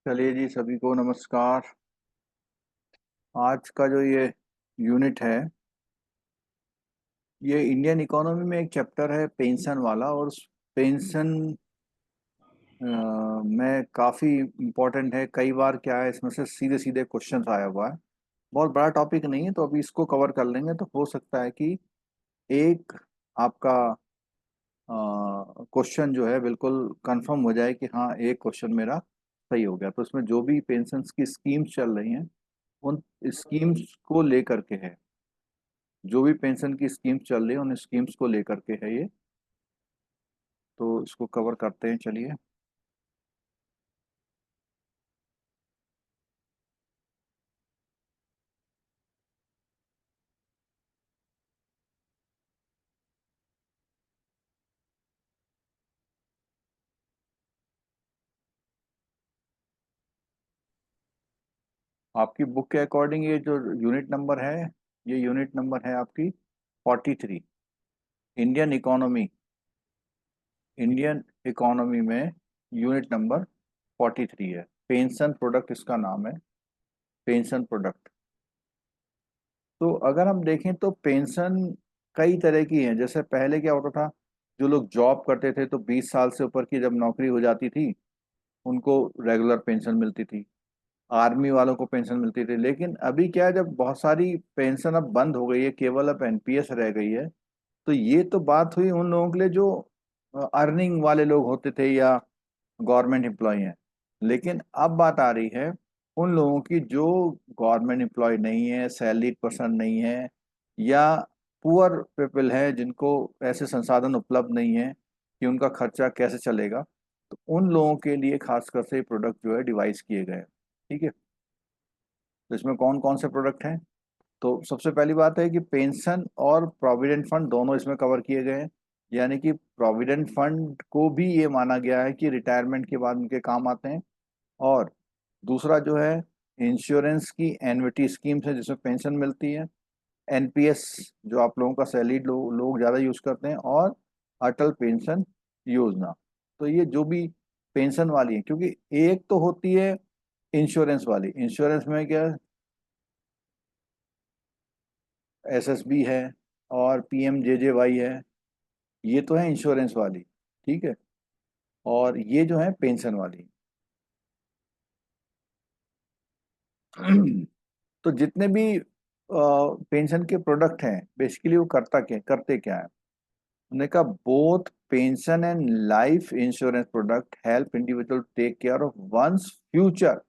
चलिए जी, सभी को नमस्कार। आज का जो ये यूनिट है, ये इंडियन इकोनॉमी में एक चैप्टर है पेंशन वाला। और उस पेंशन में काफ़ी इम्पोर्टेंट है। कई बार क्या है, इसमें से सीधे सीधे क्वेश्चन आया हुआ है। बहुत बड़ा टॉपिक नहीं है, तो अभी इसको कवर कर लेंगे तो हो सकता है कि एक आपका क्वेश्चन जो है बिल्कुल कंफर्म हो जाए कि हाँ, एक क्वेश्चन मेरा सही हो गया। तो इसमें जो भी पेंशन की स्कीम्स चल रही हैं, उन स्कीम्स को लेकर के है। जो भी पेंशन की स्कीम्स चल रही है उन स्कीम्स को लेकर के है ये। तो इसको कवर करते हैं, चलिए। आपकी बुक के अकॉर्डिंग ये जो यूनिट नंबर है, ये यूनिट नंबर है आपकी 43। इंडियन इकोनॉमी, इंडियन इकोनॉमी में यूनिट नंबर 43 है। पेंशन प्रोडक्ट इसका नाम है, पेंशन प्रोडक्ट। तो अगर हम देखें तो पेंशन कई तरह की है। जैसे पहले क्या होता था, जो लोग जॉब करते थे तो 20 साल से ऊपर की जब नौकरी हो जाती थी, उनको रेगुलर पेंशन मिलती थी। आर्मी वालों को पेंशन मिलती थी। लेकिन अभी क्या है, जब बहुत सारी पेंशन अब बंद हो गई है, केवल अब एनपीएस रह गई है। तो ये तो बात हुई उन लोगों के लिए जो अर्निंग वाले लोग होते थे या गवर्नमेंट एम्प्लॉय हैं। लेकिन अब बात आ रही है उन लोगों की जो गवर्नमेंट एम्प्लॉय नहीं है, सैलरीड पर्सन नहीं है, या पुअर पीपल है, जिनको ऐसे संसाधन उपलब्ध नहीं है कि उनका खर्चा कैसे चलेगा। तो उन लोगों के लिए खासकर से प्रोडक्ट जो है डिवाइस किए गए हैं। ठीक है। तो इसमें कौन कौन से प्रोडक्ट हैं? तो सबसे पहली बात है कि पेंशन और प्रोविडेंट फंड दोनों इसमें कवर किए गए हैं। यानी कि प्रोविडेंट फंड को भी ये माना गया है कि रिटायरमेंट के बाद उनके काम आते हैं। और दूसरा जो है, इंश्योरेंस की एन्युटी स्कीम्स है जिसमें पेंशन मिलती है। एनपीएस जो आप लोगों का सैलरीड लोग ज़्यादा यूज़ करते हैं। और अटल पेंशन योजना। तो ये जो भी पेंशन वाली है, क्योंकि एक तो होती है इंश्योरेंस वाली। इंश्योरेंस में क्या, एसएसबी है और पीएमजेजेवाई है। ये तो है इंश्योरेंस वाली। ठीक है। और ये जो है पेंशन वाली। तो जितने भी पेंशन के प्रोडक्ट हैं, बेसिकली वो करते क्या है। उन्होंने कहा both pension and life insurance product help individual take care of one's future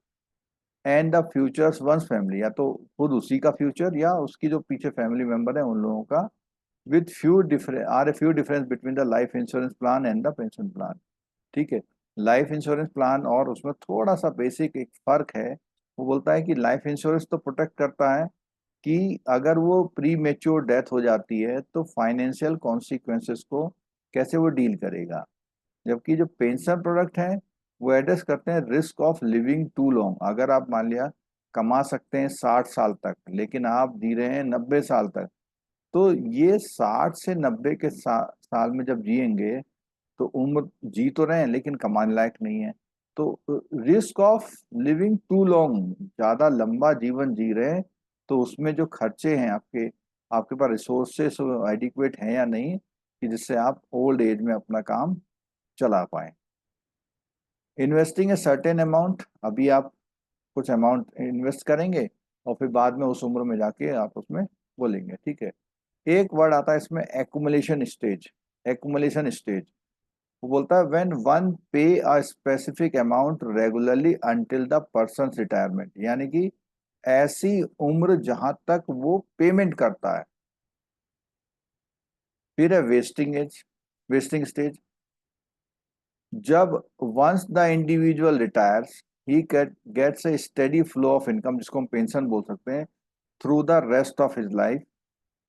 and the futures one's family. या तो खुद उसी का फ्यूचर या उसकी जो पीछे फैमिली मेंबर है उन लोगों का। With few difference are a few difference between the life insurance plan and the pension plan. ठीक है। लाइफ इंश्योरेंस प्लान और उसमें थोड़ा सा बेसिक एक फर्क है। वो बोलता है कि लाइफ इंश्योरेंस तो प्रोटेक्ट करता है कि अगर वो प्री मेच्योर डेथ हो जाती है तो फाइनेंशियल कॉन्सिक्वेंसेस को कैसे वो डील करेगा। जबकि जो पेंशन प्रोडक्ट है, वो एड्रेस करते हैं risk of living too long. अगर आप मान लिया कमा सकते हैं 60 साल तक, लेकिन आप जी रहे हैं 90 साल तक, तो ये 60 से 90 के साल में जब जिएंगे, तो उम्र जी तो रहे हैं लेकिन कमाने लायक नहीं है। तो risk of living too long, ज्यादा लंबा जीवन जी रहे हैं, तो उसमें जो खर्चे हैं आपके, आपके पास रिसोर्सेस एडिक्वेट हैं या नहीं, कि जिससे आप ओल्ड एज में अपना काम चला पाए। इन्वेस्टिंग ए सर्टेन अमाउंट, अभी आप कुछ अमाउंट इन्वेस्ट करेंगे और फिर बाद में उस उम्र में जाके आप उसमें बोलेंगे। ठीक है। एक वर्ड आता है इसमें, एक्युमुलेशन स्टेज। एक्युमुलेशन स्टेज, वो बोलता है व्हेन वन पे a specific amount regularly until the person retirement. यानी कि ऐसी उम्र जहां तक वो पेमेंट करता है। फिर है वेस्टिंग एज, वेस्टिंग स्टेज। जब once the individual retires, he gets a steady flow of income, जिसको हम पेंशन बोल सकते हैं, through the rest of his life.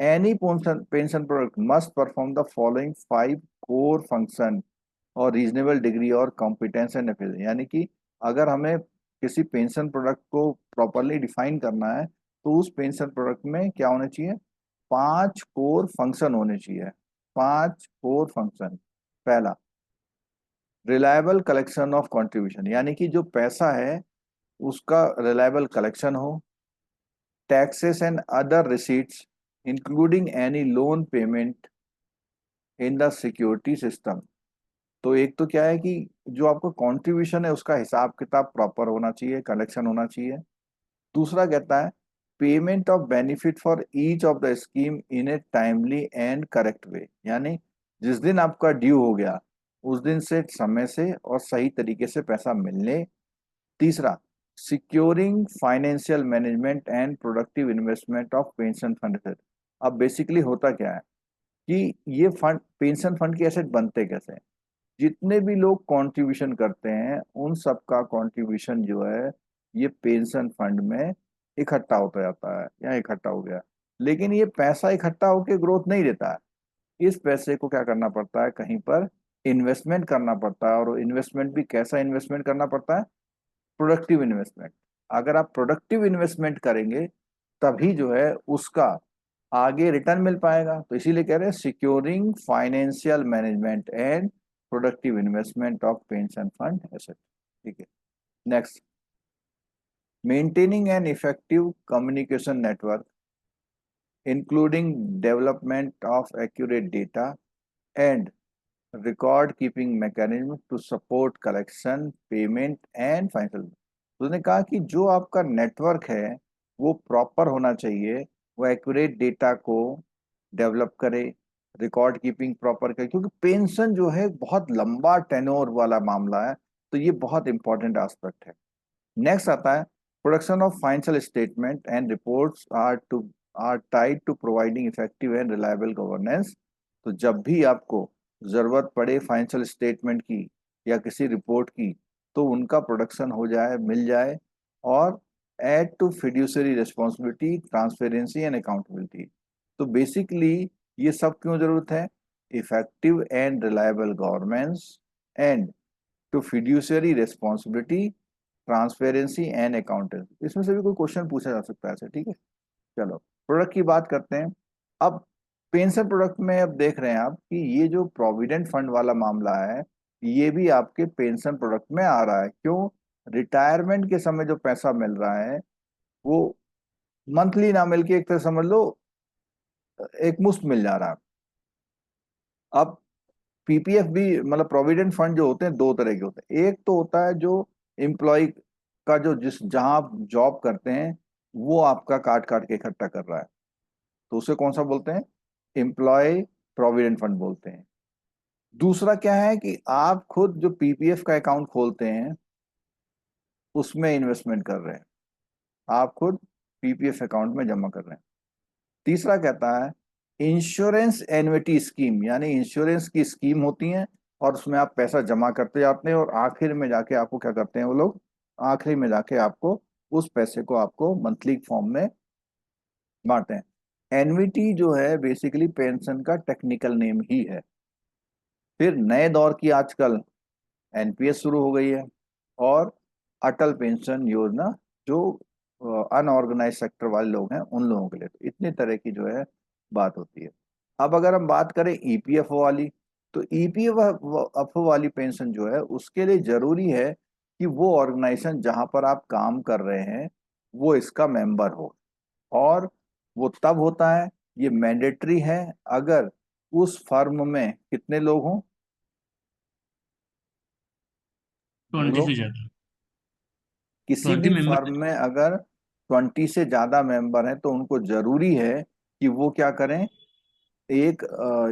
Any pension product must perform the following 5 core function और reasonable degree और competence and affiliation. यानी कि अगर हमें किसी पेंशन प्रोडक्ट को प्रॉपरली डिफाइन करना है, तो उस पेंशन प्रोडक्ट में क्या होने चाहिए, 5 कोर फंक्शन होने चाहिए। 5 कोर फंक्शन। पहला, रिलायबल कलेक्शन ऑफ कंट्रीब्यूशन। यानी कि जो पैसा है उसका रिलायबल कलेक्शन हो, taxes and other receipts including any loan payment in the security system. तो एक तो क्या है कि जो आपका कंट्रीब्यूशन है उसका हिसाब किताब प्रॉपर होना चाहिए, कलेक्शन होना चाहिए। दूसरा कहता है payment of benefit for each of the scheme in A timely and correct way, यानी जिस दिन आपका ड्यू हो गया उस दिन से समय से और सही तरीके से पैसा मिलने। तीसरा, securing financial management and productive investment of pension fund. अब बेसिकली होता क्या है कि ये फंड, पेंशन फंड के एसेट बनते कैसे हैं? जितने भी लोग कंट्रीब्यूशन करते हैं उन सबका कंट्रीब्यूशन जो है ये पेंशन फंड में इकट्ठा होता जाता है या इकट्ठा हो गया। लेकिन ये पैसा इकट्ठा होकर ग्रोथ नहीं देता है, इस पैसे को क्या करना पड़ता है, कहीं पर इन्वेस्टमेंट करना पड़ता है। और इन्वेस्टमेंट भी कैसा इन्वेस्टमेंट करना पड़ता है? Productive investment. अगर आप प्रोडक्टिव इन्वेस्टमेंट करेंगे तभी जो है उसका आगे रिटर्न मिल पाएगा। तो इसीलिए कह रहे हैं securing financial management and productive investment of pension fund asset. ठीक है। Next, maintaining an effective communication network including development of accurate data and record keeping mechanism to support collection, payment and financial. उसने कहा कि जो आपका network है वो proper होना चाहिए, वो एक्यूरेट डेटा को डेवलप करे, रिकॉर्ड कीपिंग प्रॉपर करे, क्योंकि पेंशन जो है बहुत लंबा टेन्योर वाला मामला है। तो ये बहुत इंपॉर्टेंट एस्पेक्ट है। नेक्स्ट आता है production of financial statement and reports are tied to providing effective and reliable governance. तो जब भी आपको जरूरत पड़े फाइनेंशियल स्टेटमेंट की या किसी रिपोर्ट की तो उनका प्रोडक्शन हो जाए, मिल जाए। और add to fiduciary responsibility, transparency and accountability. तो बेसिकली ये सब क्यों जरूरत है? Effective and reliable governance and to fiduciary responsibility, transparency and accountancy. इसमें से भी कोई क्वेश्चन पूछा जा सकता है ऐसे। ठीक है, चलो प्रोडक्ट की बात करते हैं। अब पेंशन प्रोडक्ट में अब देख रहे हैं आप कि ये जो प्रोविडेंट फंड वाला मामला है ये भी आपके पेंशन प्रोडक्ट में आ रहा है। क्यों? रिटायरमेंट के समय जो पैसा मिल रहा है वो मंथली ना मिल के एक तरह समझ लो एक मुश्त मिल जा रहा है। अब पीपीएफ भी मतलब प्रोविडेंट फंड जो होते हैं दो तरह के होते हैं। एक तो होता है जो एम्प्लॉय का जो जिस जहां आप जॉब करते हैं वो आपका काट काट के इकट्ठा कर रहा है, तो उसे कौन सा बोलते हैं? एम्प्लॉय प्रोविडेंट फंड बोलते हैं। दूसरा क्या है कि आप खुद जो पीपीएफ का अकाउंट खोलते हैं उसमें इन्वेस्टमेंट कर रहे हैं, आप खुद पीपीएफ अकाउंट में जमा कर रहे हैं। तीसरा कहता है इंश्योरेंस एन्युटी स्कीम, यानी इंश्योरेंस की स्कीम होती है और उसमें आप पैसा जमा करते जाते हैं और आखिर में जाके आपको क्या करते हैं वो लोग, आखिरी में जाके आपको उस पैसे को आपको मंथली फॉर्म में बांटते हैं। एन्युटी जो है बेसिकली पेंशन का टेक्निकल नेम ही है। फिर नए दौर की आजकल एनपीएस शुरू हो गई है और अटल पेंशन योजना जो अनऑर्गेनाइज सेक्टर वाले लोग हैं उन लोगों के लिए। तो इतनी तरह की जो है बात होती है। अब अगर हम बात करें ईपीएफओ वाली, तो ईपीएफओ वाली पेंशन जो है उसके लिए जरूरी है कि वो ऑर्गेनाइजेशन जहां पर आप काम कर रहे हैं वो इसका मेंबर हो। और वो तब होता है, ये मैंडेटरी है अगर उस फर्म में कितने लोग हों, 20 बोलो। से ज्यादा। किसी 20 भी मेंबर। फर्म में अगर 20 से ज्यादा मेंबर हैं तो उनको जरूरी है कि वो क्या करें, एक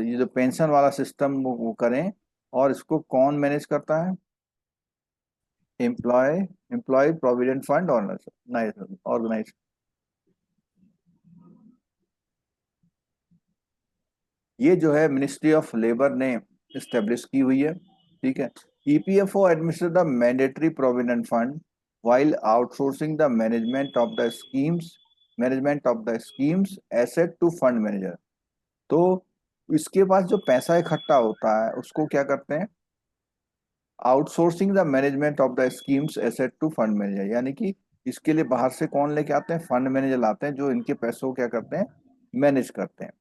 ये जो पेंशन वाला सिस्टम वो करें। और इसको कौन मैनेज करता है? Employ employ provident fund organize. ये जो है मिनिस्ट्री ऑफ लेबर ने इस्टेब्लिश की हुई है। ठीक है। EPFO administer the mandatory provident fund while outsourcing the management of the schemes asset to fund manager। तो इसके पास जो पैसा इकट्ठा होता है उसको क्या करते हैं? Outsourcing the management of the schemes asset to fund manager, यानी कि इसके लिए बाहर से कौन लेके आते हैं? फंड मैनेजर लाते हैं जो इनके पैसों को क्या करते हैं? मैनेज करते हैं।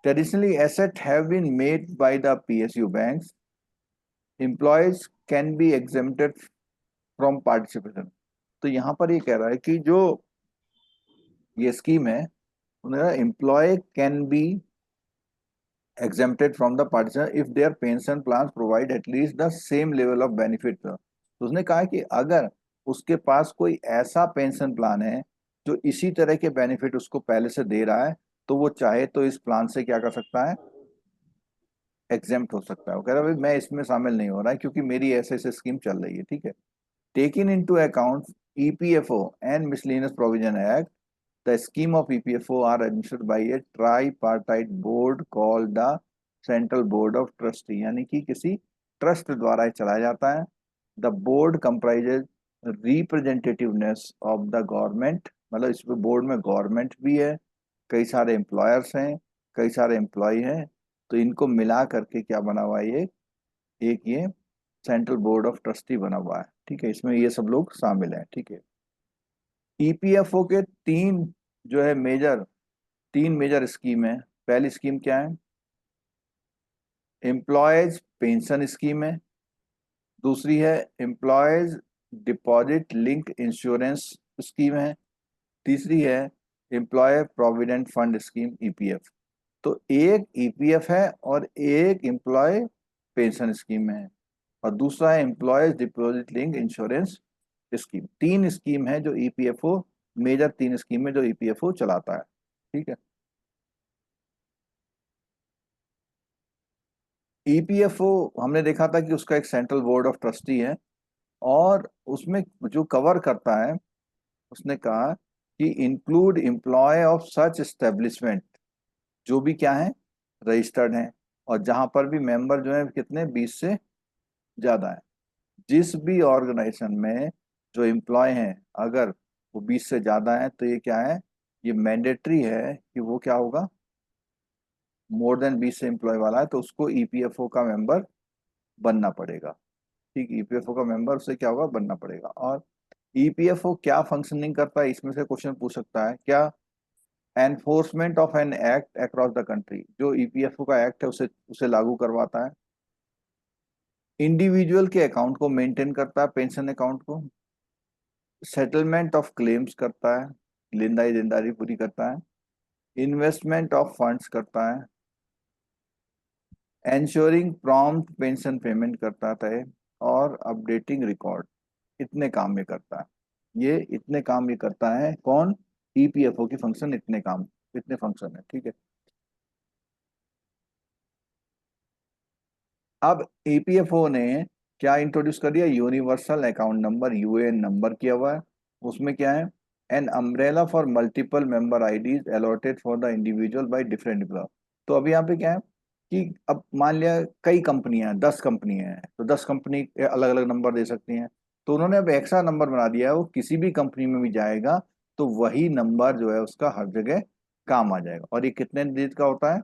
Traditionally asset have been made by the PSU banks, employees can be exempted from participation. तो यहाँ पर ये कह रहा है कि जो ये स्कीम है, employ can be exempted from the partition if their pension plans provide at least the same level of benefit। तो उसने कहा कि अगर उसके पास कोई ऐसा पेंशन प्लान है जो इसी तरह के बेनिफिट उसको पहले से दे रहा है, तो वो चाहे तो इस प्लान से क्या कर सकता है, एग्जेम्प्ट हो सकता है। वो कह रहा है भाई मैं इसमें शामिल नहीं हो रहा है क्योंकि मेरी ऐसे ऐसे स्कीम चल रही है, ठीक है। Taken into account EPFO and miscellaneous provision act, the scheme of EPFO are administered by a tripartite board called the Central Board of Trustee, यानी कि किसी ट्रस्ट द्वारा ये चलाया जाता है। The board comprises representativeness of the government, मतलब इसमें बोर्ड में गवर्नमेंट भी है, कई सारे एम्प्लॉयर्स हैं, कई सारे एम्प्लॉय हैं, तो इनको मिला करके क्या बना हुआ है ये, एक ये सेंट्रल बोर्ड ऑफ ट्रस्टी बना हुआ है, ठीक है। इसमें ये सब लोग शामिल हैं, ठीक है। ईपीएफओ के जो है तीन मेजर स्कीम है। पहली स्कीम क्या है, एम्प्लॉयज पेंशन स्कीम है। दूसरी है employees deposit link insurance scheme है। तीसरी है employ provident fund scheme, EPF. तो एक ईपीएफ है और एक एम्प्लॉय पेंशन स्कीम है, और दूसरा है employees deposit link insurance scheme. तीन स्कीम है जो ईपीएफओ, मेजर तीन स्कीम है जो ईपीएफओ चलाता है, ठीक है। ईपीएफओ हमने देखा था कि उसका एक सेंट्रल बोर्ड ऑफ ट्रस्टी है, और उसमें जो कवर करता है, उसने कहा कि include employ of such establishment, जो भी क्या है, रजिस्टर्ड हैं, और जहां पर भी मेंबर जो है कितने, 20 से ज्यादा है। जिस भी ऑर्गेनाइजेशन में जो एम्प्लॉय हैं, अगर वो 20 से ज्यादा है, तो ये क्या है, ये मैंडेटरी है कि वो क्या होगा, मोर देन 20 से एम्प्लॉय वाला है तो उसको ईपीएफओ का मेंबर बनना पड़ेगा, ठीक। ईपीएफओ का मेंबर से क्या होगा, बनना पड़ेगा। और ईपीएफओ क्या फंक्शनिंग करता है, इसमें से क्वेश्चन पूछ सकता है क्या, enforcement of an act across the country, जो ईपीएफओ का एक्ट है उसे उसे लागू करवाता है। इंडिविजुअल के अकाउंट को मेंटेन करता है, पेंशन अकाउंट को। सेटलमेंट ऑफ क्लेम्स करता है, लेनदारी देनदारी पूरी करता है। इन्वेस्टमेंट ऑफ फंड्स करता है। एंश्योरिंग प्रॉम्प्ट पेंशन पेमेंट करता है, और अपडेटिंग रिकॉर्ड। इतने काम ये करता है, ये इतने काम ये करता है कौन, ईपीएफओ की फंक्शन, इतने फंक्शन है, ठीक है। अब ईपीएफओ ने क्या इंट्रोड्यूस कर दिया, universal account number, UAN number किया हुआ है। उसमें क्या है, an umbrella for multiple member IDs allotted for the individual by different employ. तो अब यहाँ पे क्या है कि अब मान लिया कई कंपनियां हैं, 10 कंपनियां हैं, तो 10 कंपनी अलग अलग नंबर दे सकती हैं। तो उन्होंने अब एक्स्ट्रा नंबर बना दिया है, वो किसी भी कंपनी में भी जाएगा तो वही नंबर जो है उसका हर जगह काम आ जाएगा। और ये कितने डिजिट का होता है,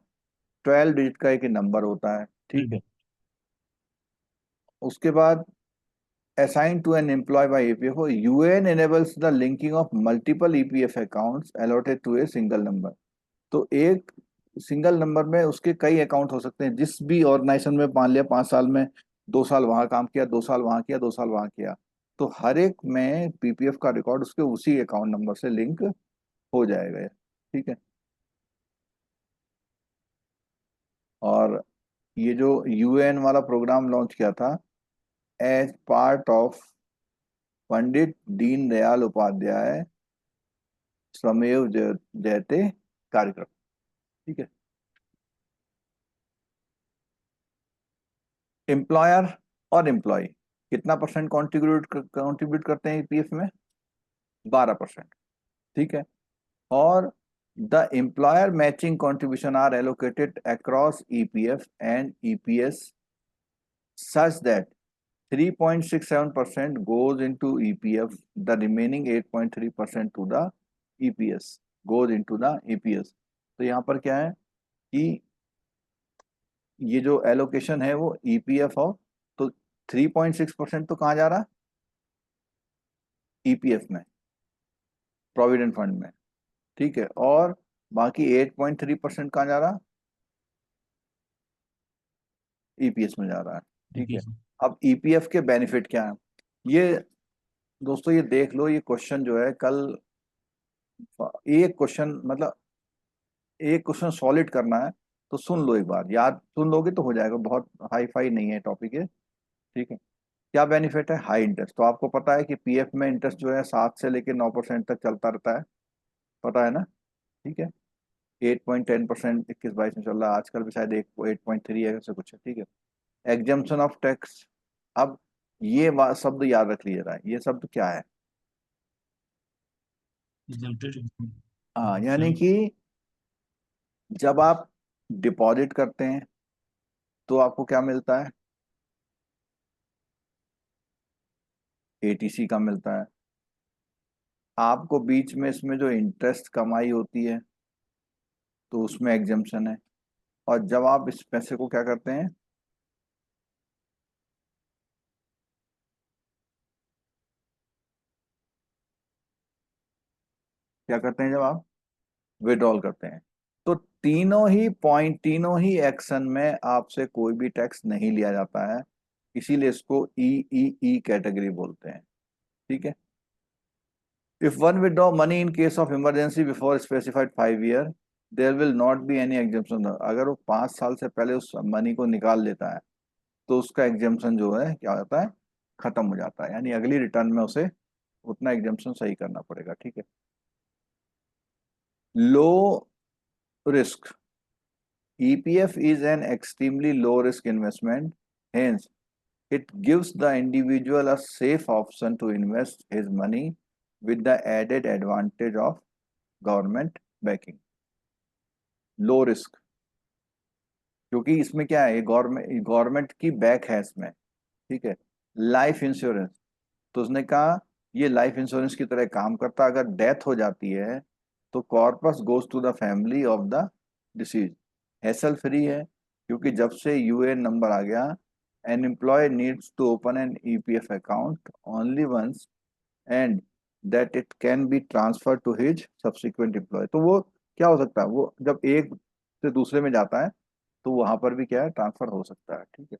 12 डिजिट का एक नंबर होता है, ठीक है। उसके बाद assigned to an employee by EPFO, UN enables the linking of multiple EPF accounts allotted to a single number। तो एक सिंगल नंबर में उसके कई अकाउंट हो सकते हैं। जिस भी ऑर्गेनाइजेशन में मान लिया 5 साल में 2 साल वहां काम किया, 2 साल वहां किया, 2 साल वहां किया, तो हर एक में पीपीएफ का रिकॉर्ड उसके उसी अकाउंट नंबर से लिंक हो जाएगा, ठीक है। और ये जो यूएन वाला प्रोग्राम लॉन्च किया था as part of Pandit Deendayal Upadhyay Shramev जयते कार्यक्रम, ठीक है। एम्प्लॉयर और एम्प्लॉय कितना परसेंट कंट्रीब्यूट करते हैं ईपीएफ में, 12%, ठीक है। और the employer matching contribution are allocated across EPF and EPS such that 3.67% goes into EPF, the remaining 8.3% to the EPS goes into the EPS। तो यहाँ पर क्या है कि ये जो एलोकेशन है वो ईपीएफ हो, तो 3.6% तो कहाँ जा रहा है, ईपीएफ में, प्रोविडेंट फंड में, ठीक है। और बाकी 8.3% कहाँ जा रहा, ईपीएस में जा रहा है, ठीक है। अब ईपीएफ के बेनिफिट क्या है, ये दोस्तों ये देख लो, ये क्वेश्चन जो है कल, एक क्वेश्चन मतलब एक क्वेश्चन सॉलिड करना है, तो सुन लो एक बार, याद सुन लोगे तो हो जाएगा, बहुत हाई फाई नहीं है टॉपिक है। ठीक है। क्या बेनिफिट है? High interest. तो आपको पता है कि पीएफ में इंटरेस्ट जो है 7 से लेकर 9% तक चलता रहता है, पता है ना? ठीक है। 8.10% 21-22 में चल रहा है, आजकल भी शायद 8.3 ऐसे कुछ है। ठीक है। Exemption of tax. अब ये शब्द याद रख लीजिएगा, ये शब्द क्या है? exempted हाँ, यानी exempt कि जब आप डिपॉजिट करते हैं तो आपको क्या मिलता है? एटीसी का मिलता है। आपको बीच में इसमें जो इंटरेस्ट कमाई होती है तो उसमें एग्जम्पशन है। और जब आप इस पैसे को क्या करते हैं, क्या करते हैं जब आप विड्रॉल करते हैं, तो तीनों ही एक्शन में आपसे कोई भी टैक्स नहीं लिया जाता है। इसीलिए इसको ई कैटेगरी बोलते हैं। ठीक है। If one withdraw money in case of emergency before specified 5 year, there will not be any exemption. अगर वो 5 साल से पहले उस मनी को निकाल लेता है तो उसका एग्जाम्पशन जो है क्या हो जाता है? खत्म हो जाता है, यानी अगली रिटर्न में उसे उतना एग्जाम्पशन सही करना पड़ेगा। ठीक है। Low risk. EPF is an extremely low risk investment, hence it gives the individual a safe option to invest his money with the added advantage of government backing. Low risk, क्योंकि इसमें क्या है, ये गवर्नमेंट गवर्नमेंट की back है इसमें। ठीक है। लाइफ इंश्योरेंस, तो उसने कहा ये लाइफ इंश्योरेंस की तरह काम करता है। अगर डेथ हो जाती है तो corpus goes to the family of the deceased. Hassle free है, क्योंकि जब से यूएएन नंबर आ गया, an employ needs to open an EPF account only once, and that it can be transfer to his subsequent employ. तो वो क्या हो सकता है, वो जब एक से दूसरे में जाता है तो वहां पर भी क्या है, ट्रांसफर हो सकता है। ठीक है।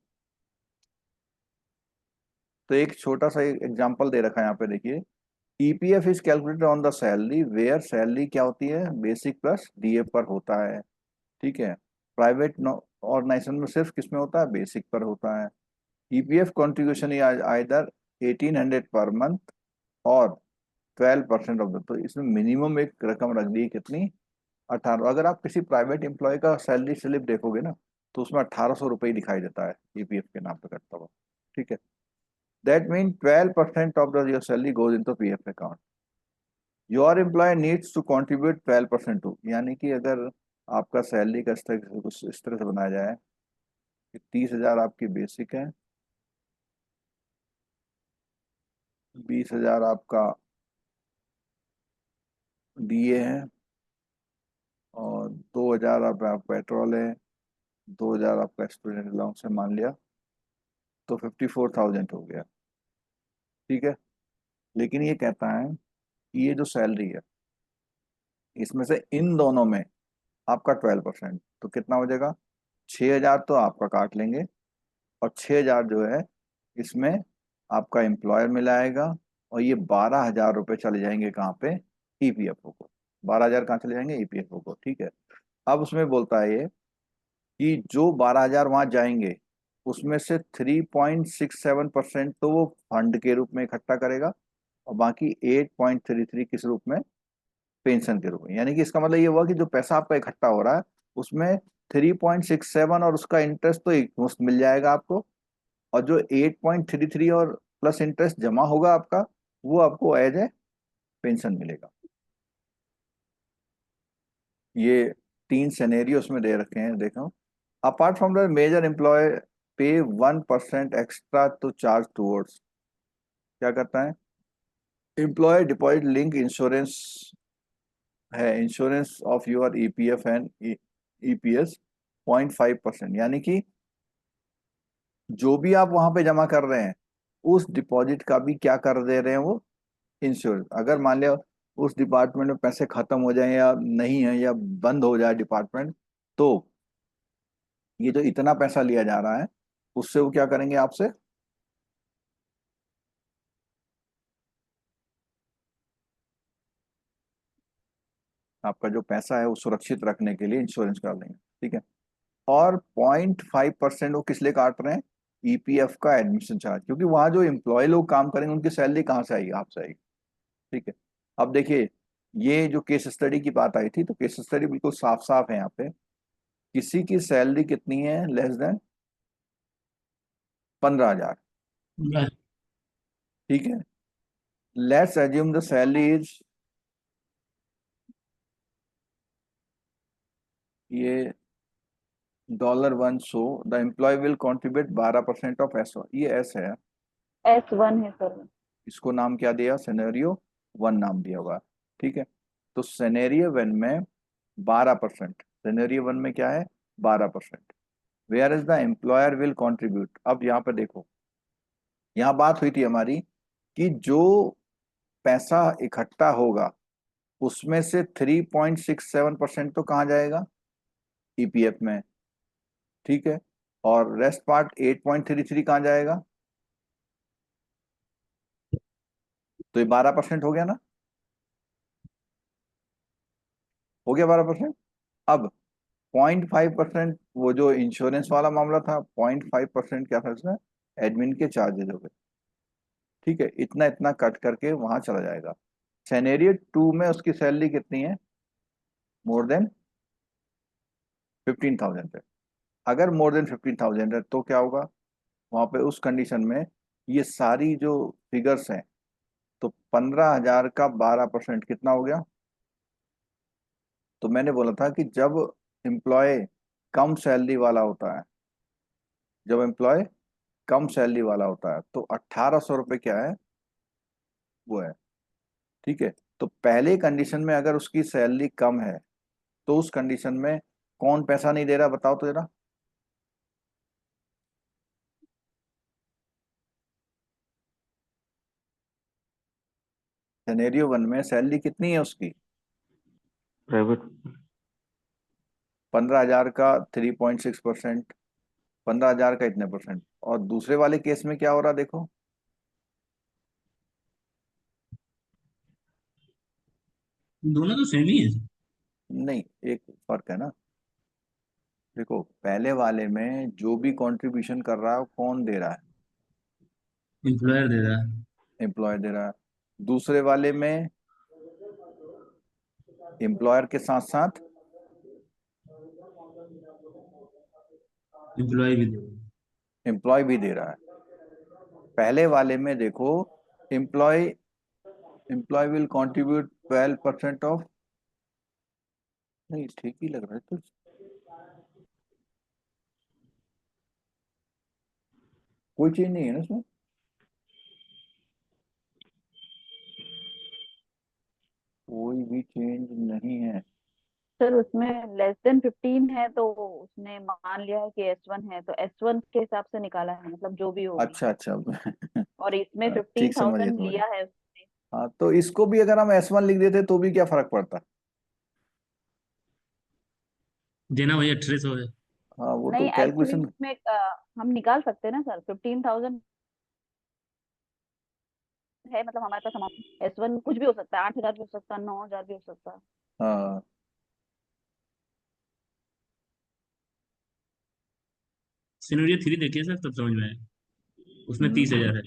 तो एक छोटा सा एग्जांपल दे रखा है यहाँ पे, देखिए। EPF is calculated on the salary, where salary क्या होती है, बेसिक प्लस डीए पर होता है। ठीक है। प्राइवेट ऑर्गेनाइजेशन में सिर्फ किस में होता है, बेसिक पर होता है। EPF contribution either 1800 per month और 12% ऑफ द, तो इसमें मिनिमम एक रकम रख दी, कितनी? 18। अगर आप किसी प्राइवेट एम्प्लॉय का सैलरी स्लिप देखोगे ना, तो उसमें 1800 रुपये दिखाई देता है ईपीएफ के नाम पे करता हुआ। ठीक है। That mean 12% of the your salary goes in to PF account. Your employ needs to contribute 12% to, यानी कि अगर आपका सैलरी का स्ट्रक्चर कुछ इस तरह से बनाया जाए कि 30,000 आपकी बेसिक है, 20,000 आपका डीए है, और 2,000 आपका पेट्रोल है, 2,000 आपका स्टूडेंट अलाउंस है, मान लिया, तो 54,000 हो गया। ठीक है। लेकिन ये कहता है कि ये जो सैलरी है, इसमें से इन दोनों में आपका 12%, तो कितना हो जाएगा? 6,000 तो आपका काट लेंगे, और 6,000 जो है इसमें आपका एम्प्लॉयर मिलाएगा, और ये 12,000 रुपये चले जाएंगे कहाँ पे? ईपीएफओ को। 12,000 कहाँ चले जाएंगे? ईपीएफओ को। ठीक है। अब उसमें बोलता है ये कि जो 12,000 वहां जाएंगे, उसमें से 3.67% तो वो फंड के रूप में इकट्ठा करेगा, और बाकी 8.33 किस रूप में? पेंशन के रूप में। यानी कि इसका मतलब ये हुआ कि जो पैसा आपका इकट्ठा हो रहा है उसमें 3.67 और उसका इंटरेस्ट तो एक मुश्त मिल जाएगा आपको, और जो 8.33 और प्लस इंटरेस्ट जमा होगा आपका, वो आपको एज ए पेंशन मिलेगा। ये 3 सिनेरियो उसमें दे रखे हैं, देखो। Apart from the major employ pay 1% extra to charge towards, क्या करता है? एम्प्लॉय डिपॉजिट लिंक इंश्योरेंस है, insurance of your EPF and EPS 0.5%, यानी कि जो भी आप वहां पे जमा कर रहे हैं उस डिपॉजिट का भी क्या कर दे रहे हैं वो? इंश्योरेंस। अगर मान लिया उस डिपार्टमेंट में पैसे खत्म हो जाए या नहीं है, या बंद हो जाए डिपार्टमेंट, तो ये जो इतना पैसा लिया जा रहा है उससे वो क्या करेंगे आपसे? आपका जो पैसा है वो सुरक्षित रखने के लिए इंश्योरेंस करा लेंगे, ठीक है। और 0.5% वो किस लिए काट रहे हैं? ईपीएफ का एडमिशन चार्ज, क्योंकि वहां जो एम्प्लॉय लोग काम करेंगे उनकी सैलरी कहाँ से आएगी? आपसे आएगी, ठीक है। अब देखिए, ये जो केस स्टडी की बात आई थी, तो केस स्टडी बिल्कुल साफ साफ है यहाँ पे। किसी की सैलरी कितनी है? लेस देन 15,000, बस। ठीक है। Let's assume the salary is, ये $1, so the employ will contribute 12% of S, ये एस है, S1 है सर। इसको नाम क्या दिया? सिनेरियो 1 नाम दिया हुआ, ठीक है। तो सिनेरियो 1 में 12%, सिनेरियो 1 में क्या है? 12%। Where is the employer will contribute. अब यहाँ पर देखो, यहाँ बात हुई थी हमारी कि जो पैसा इकट्ठा होगा उसमें से 3.67% तो कहाँ जाएगा? ईपीएफ में, ठीक है। और रेस्ट पार्ट 8.33 कहाँ जाएगा? तो ये 12% हो गया ना? हो गया 12%। अब 0.5%, वो जो इंश्योरेंस वाला मामला था, 0.5% क्या था इसमें? एडमिन के चार्जेज हो गए, ठीक है। इतना इतना कट करके वहां चला जाएगा। सेनेरियो 2 में उसकी सैलरी कितनी है? मोर देन 15,000 है। अगर मोर देन 15,000 है तो क्या होगा वहां पे? उस कंडीशन में ये सारी जो फिगर्स हैं, तो 15,000 का 12% कितना हो गया? तो मैंने बोला था कि जब एम्प्लॉय कम सैलरी वाला होता है, जब एम्प्लॉय कम सैलरी वाला होता है तो 1,800 रुपये क्या है? वो है, ठीक है। तो पहले कंडीशन में अगर उसकी सैलरी कम है तो उस कंडीशन में कौन पैसा नहीं दे रहा? बताओ तो जरा। सिनेरियो 1 में सैलरी कितनी है उसकी? प्राइवेट। 15,000 का 3.6%, 15,000 का इतने परसेंट। और दूसरे वाले केस में क्या हो रहा देखो, दोनों तो सेम ही है। नहीं, एक फर्क है ना। देखो, पहले वाले में जो भी कंट्रीब्यूशन कर रहा है वो कौन दे रहा है? एम्प्लॉयर दे रहा है। एम्प्लॉयर दे रहा है। दूसरे वाले में एम्प्लॉयर के साथ साथ एम्प्लॉय भी दे रहा है। एम्प्लॉय भी दे रहा है। पहले वाले में देखो, employ employ will contribute 12% of, नहीं ठीक ही लग रहा है तो, कोई चीज नहीं है ना इसमें, कोई भी चेंज नहीं है। सर उसमें लेस देन 15 है तो उसने मान लिया है कि S1 है, तो S1 के हिसाब से निकाला है, मतलब जो भी होगी। अच्छा अच्छा और इसमें फिफ्टीन ठीक, समझिए थाउजेंड समझिए। लिया है उसने। हाँ, तो इसको भी अगर हम S1 लिख देते तो भी क्या फर्क पड़ता? देना वही 1800 है। हाँ, वो तो नहीं, एक्चुअली कैलकुलेशन। इसमें हम निकाल सकते हैं ना सर, 15,000 है, मतलब हमारे पास अमाउंट। S1 कुछ भी हो सकता है, 8,000 भी हो सकता है, 9,000 भी हो सकता है। हाँ, सिनेरियो 3 देखिए सर, तब समझ में आए। उसमें हम्म, 30,000 है।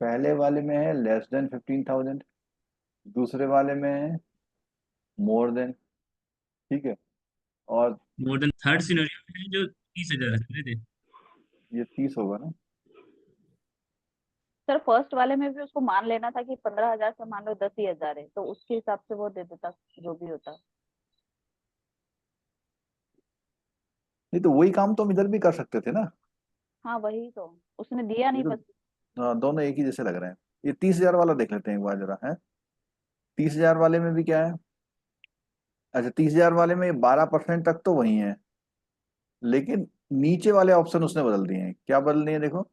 पहले वाले में है लेस देन 15,000, दूसरे वाले में है मोर देन, ठीक है। और मोर देन थर्ड सिनेरियो है जो 30,000 है, समझे थे? ये 30 होगा ना? सर फर्स्ट वाले में भी उसको मान लेना था कि 15,000 से मान लो 10 ही हजार है, तो उसके हिसाब से वो दे देता जो भी होता। नहीं तो वही काम तो हम इधर भी कर सकते थे ना। हाँ वही तो, उसने दिया ये नहीं तो बस। दोनों एक ही जैसे लग रहे हैं। ये 30,000 वाला देख लेते हैं एक बार जरा, है। 30,000 वाले में भी क्या है? अच्छा, 30,000 वाले में 12% तक तो वही है, लेकिन नीचे वाले ऑप्शन उसने बदल दिए हैं। क्या बदल दिए हैं देखो,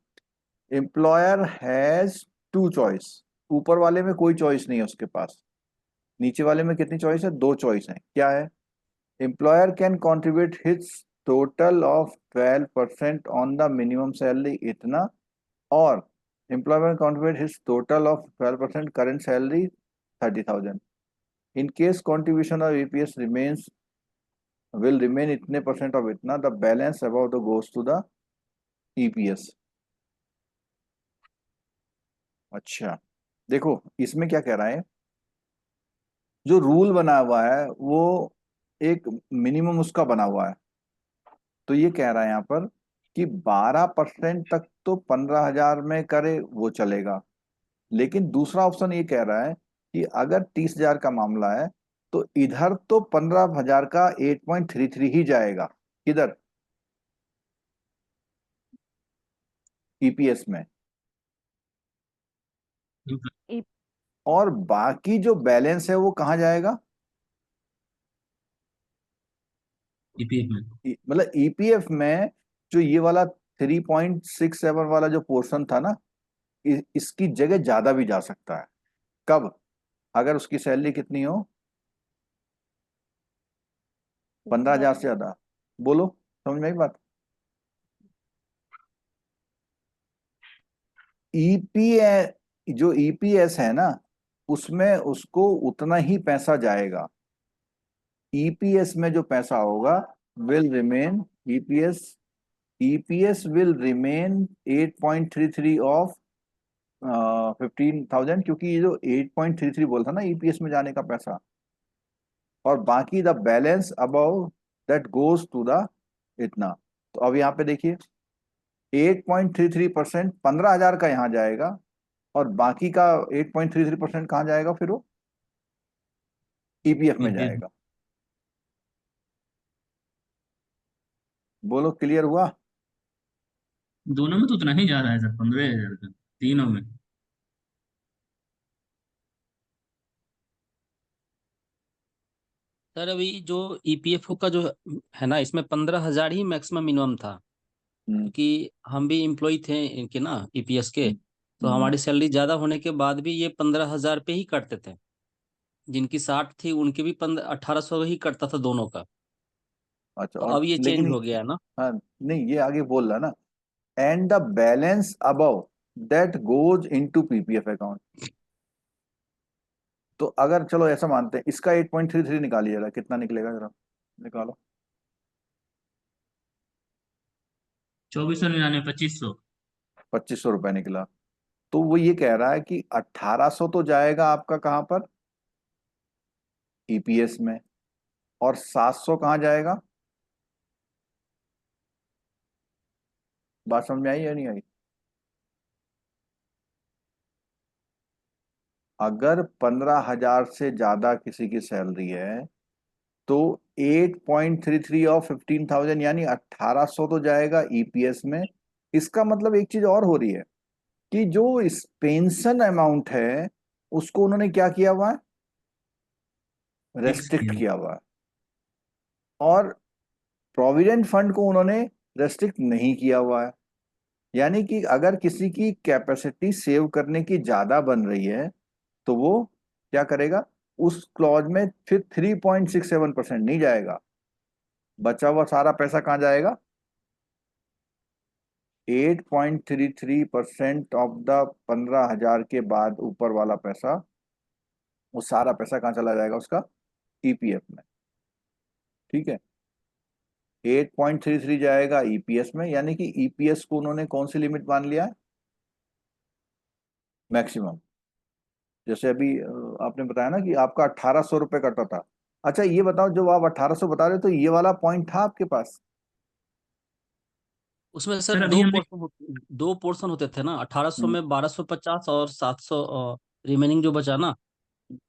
एम्प्लॉयर हैज टू चॉइस। ऊपर वाले में कोई चॉइस नहीं है उसके पास, नीचे वाले में कितनी चॉइस है? दो चॉइस है। क्या है? Employer can contribute his total of 12% on the minimum salary, इतना। और employment contribute his total of 12% current salary 30,000. In case contribution of EPS will remain इतने % of इतना, the balance above the goes to the EPS. अच्छा, देखो इसमें क्या कह रहा है, जो रूल बना हुआ है वो एक मिनिमम उसका बना हुआ है। तो ये कह रहा है यहाँ पर कि 12% तक तो 15,000 में करे वो चलेगा, लेकिन दूसरा ऑप्शन ये कह रहा है कि अगर 30,000 का मामला है तो इधर तो 15,000 का 8.33 ही जाएगा, किधर, ईपीएस में, और बाकी जो बैलेंस है वो कहाँ जाएगा, ईपीएफ में। मतलब ईपीएफ में जो ये वाला 3.67 वाला जो पोर्शन था ना, इसकी जगह ज्यादा भी जा सकता है। कब, अगर उसकी सैलरी कितनी हो, 15,000 से ज्यादा। बोलो, समझ में आई बात। ईपीएस, जो ईपीएस है ना, उसमें उसको उतना ही पैसा जाएगा। ईपीएस में जो पैसा होगा will remain, EPS will remain 8.33 of 15,000, क्योंकि ये जो 8.33 बोल था ना ईपीएस में जाने का पैसा, और बाकी the balance above that goes to the इतना। तो अब यहाँ पे देखिए 8.33% 15,000 का यहाँ जाएगा, और बाकी का 8.33% कहाँ जाएगा फिर, वो ईपीएफ में ईपीएफ जाएगा। बोलो, क्लियर हुआ। दोनों में तो उतना ही जा रहा है सर, 15,000 का तीनों में। सर अभी जो ईपीएफओ का जो है ना, इसमें 15,000 ही मैक्सिमम मिनिमम था, हम्म, क्योंकि हम भी एम्प्लॉय थे इनके ना, ईपीएस के। हम्म, तो हमारी सैलरी ज़्यादा होने के बाद भी ये 15,000 पे ही कटते थे। जिनकी 60 थी उनके भी 1800 ही कटता था दोनों का। अच्छा, तो और अब ये चेंज लेकिन, हो गया है ना। हाँ, नहीं ये आगे बोल रहा ना, and the balance above that goes into PPF account. तो अगर चलो ऐसा मानते हैं, इसका 8.33 निकालिए जरा, कितना निकलेगा जरा निकालो। 2499, 2500। 2,500 रुपए निकला। तो वो ये कह रहा है कि 1,800 तो जाएगा आपका कहाँ पर, ईपीएस में, और 700 कहाँ जाएगा, बात समझ में आई या नहीं आई। अगर 15,000 से ज्यादा किसी की सैलरी है तो 8.33 और 15,000 यानी 1,800 तो जाएगा ईपीएस में। इसका मतलब एक चीज और हो रही है कि जो इस पेंशन अमाउंट है उसको उन्होंने क्या किया हुआ है, फिक्स रेस्ट्रिक्ट किया। किया हुआ है, और प्रोविडेंट फंड को उन्होंने रेस्ट्रिक्ट नहीं किया हुआ है। यानी कि अगर किसी की कैपेसिटी सेव करने की ज्यादा बन रही है तो वो क्या करेगा, उस क्लॉज में फिर 3.67% नहीं जाएगा, बचा हुआ सारा पैसा कहाँ जाएगा, 8.33% ऑफ द 15,000 के बाद ऊपर वाला पैसा, वो सारा पैसा कहाँ चला जाएगा उसका, ईपीएफ में। ठीक है, 8.33 जाएगा ईपीएस में, यानी कि ईपीएस को उन्होंने कौन सी लिमिट मान लिया है, मैक्सिमम। जैसे अभी आपने बताया ना कि आपका 1,800 रुपये कटा था। अच्छा ये बताओ, जब आप 1,800 बता रहे हो तो ये वाला पॉइंट था आपके पास, उसमें सर सर अभी हमने, दो पोर्शन होते थे ना, 1800 हम्म, में 1250 और 700 रिमेनिंग जो बचा ना,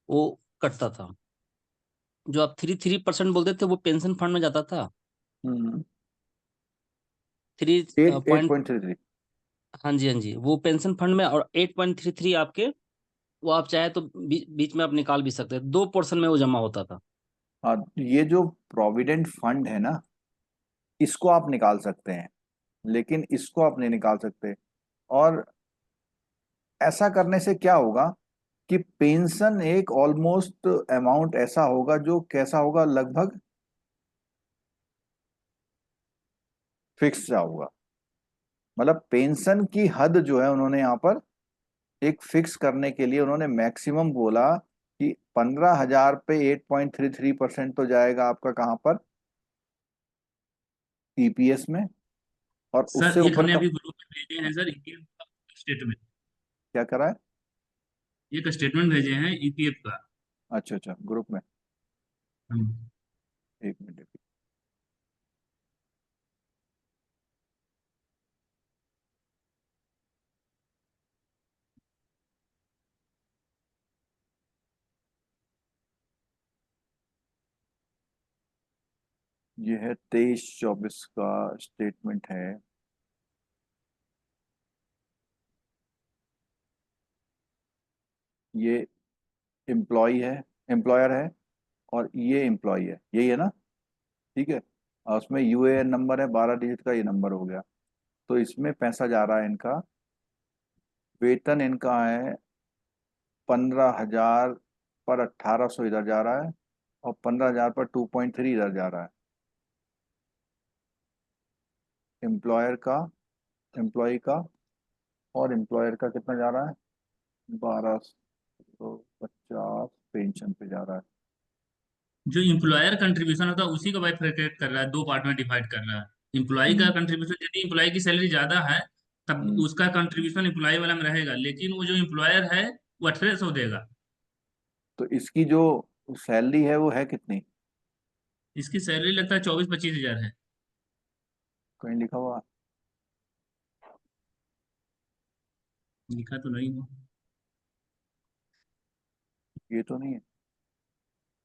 वो कटता था। जो आप 3% बोलते थे वो पेंशन फंड में जाता था। हम्म, थ्री 8.33। हाँ जी, हाँ जी, वो पेंशन फंड में, और 8.33 आपके, वो आप चाहे तो बीच में आप निकाल भी सकते हैं। दो पोर्शन में वो जमा होता था। हाँ, ये जो प्रोविडेंट फंड है ना, इसको आप निकाल सकते हैं, लेकिन इसको आप नहीं निकाल सकते। और ऐसा करने से क्या होगा कि पेंशन एक ऑलमोस्ट अमाउंट ऐसा होगा जो कैसा होगा, लगभग फिक्स सा होगा। मतलब पेंशन की हद जो है उन्होंने यहाँ पर एक फिक्स करने के लिए उन्होंने मैक्सिमम बोला कि 15,000 पे 8.33% तो जाएगा आपका कहाँ पर, ईपीएस में, और सर उससे एक ऊपर हमने का अभी ग्रुप में भेजे हैं सर ईपीएफ का स्टेटमेंट, क्या करा है? एक स्टेटमेंट भेजे हैं ईपीएफ का। अच्छा अच्छा, ग्रुप में, हम्म। एक मिनट। ये है 23-24 का स्टेटमेंट है। ये एम्प्लॉय है, एम्प्लॉयर है, और ये एम्प्लॉय है, यही है ना? ठीक है। और उसमें यूएएन नंबर है 12 डिजिट का, ये नंबर हो गया। तो इसमें पैसा जा रहा है इनका, वेतन इनका है 15,000 पर 1,800 इधर जा रहा है, और 15,000 पर 2.3 इधर जा रहा है। एम्प्लॉयर का, एम्प्लॉय का, और एम्प्लॉयर का कितना जा रहा है? 1,250 पेंशन पे जा रहा है। जो इम्प्लॉयर कंट्रीब्यूशन होता है उसी को बाइफरकेट कर रहा है, दो पार्ट में डिवाइड कर रहा है। इम्प्लॉय का हम्म कंट्रीब्यूशन, यदि इम्प्लॉय की सैलरी ज्यादा है तब हम्म। उसका कंट्रीब्यूशन इम्प्लॉय वाला में रहेगा, लेकिन वो जो इम्प्लॉयर है वो 1800 देगा। तो इसकी जो सैलरी है वो है कितनी? इसकी सैलरी लगता है 24-25 हजार है। कहीं लिखा हुआ? लिखा तो नहीं हो। ये तो नहीं है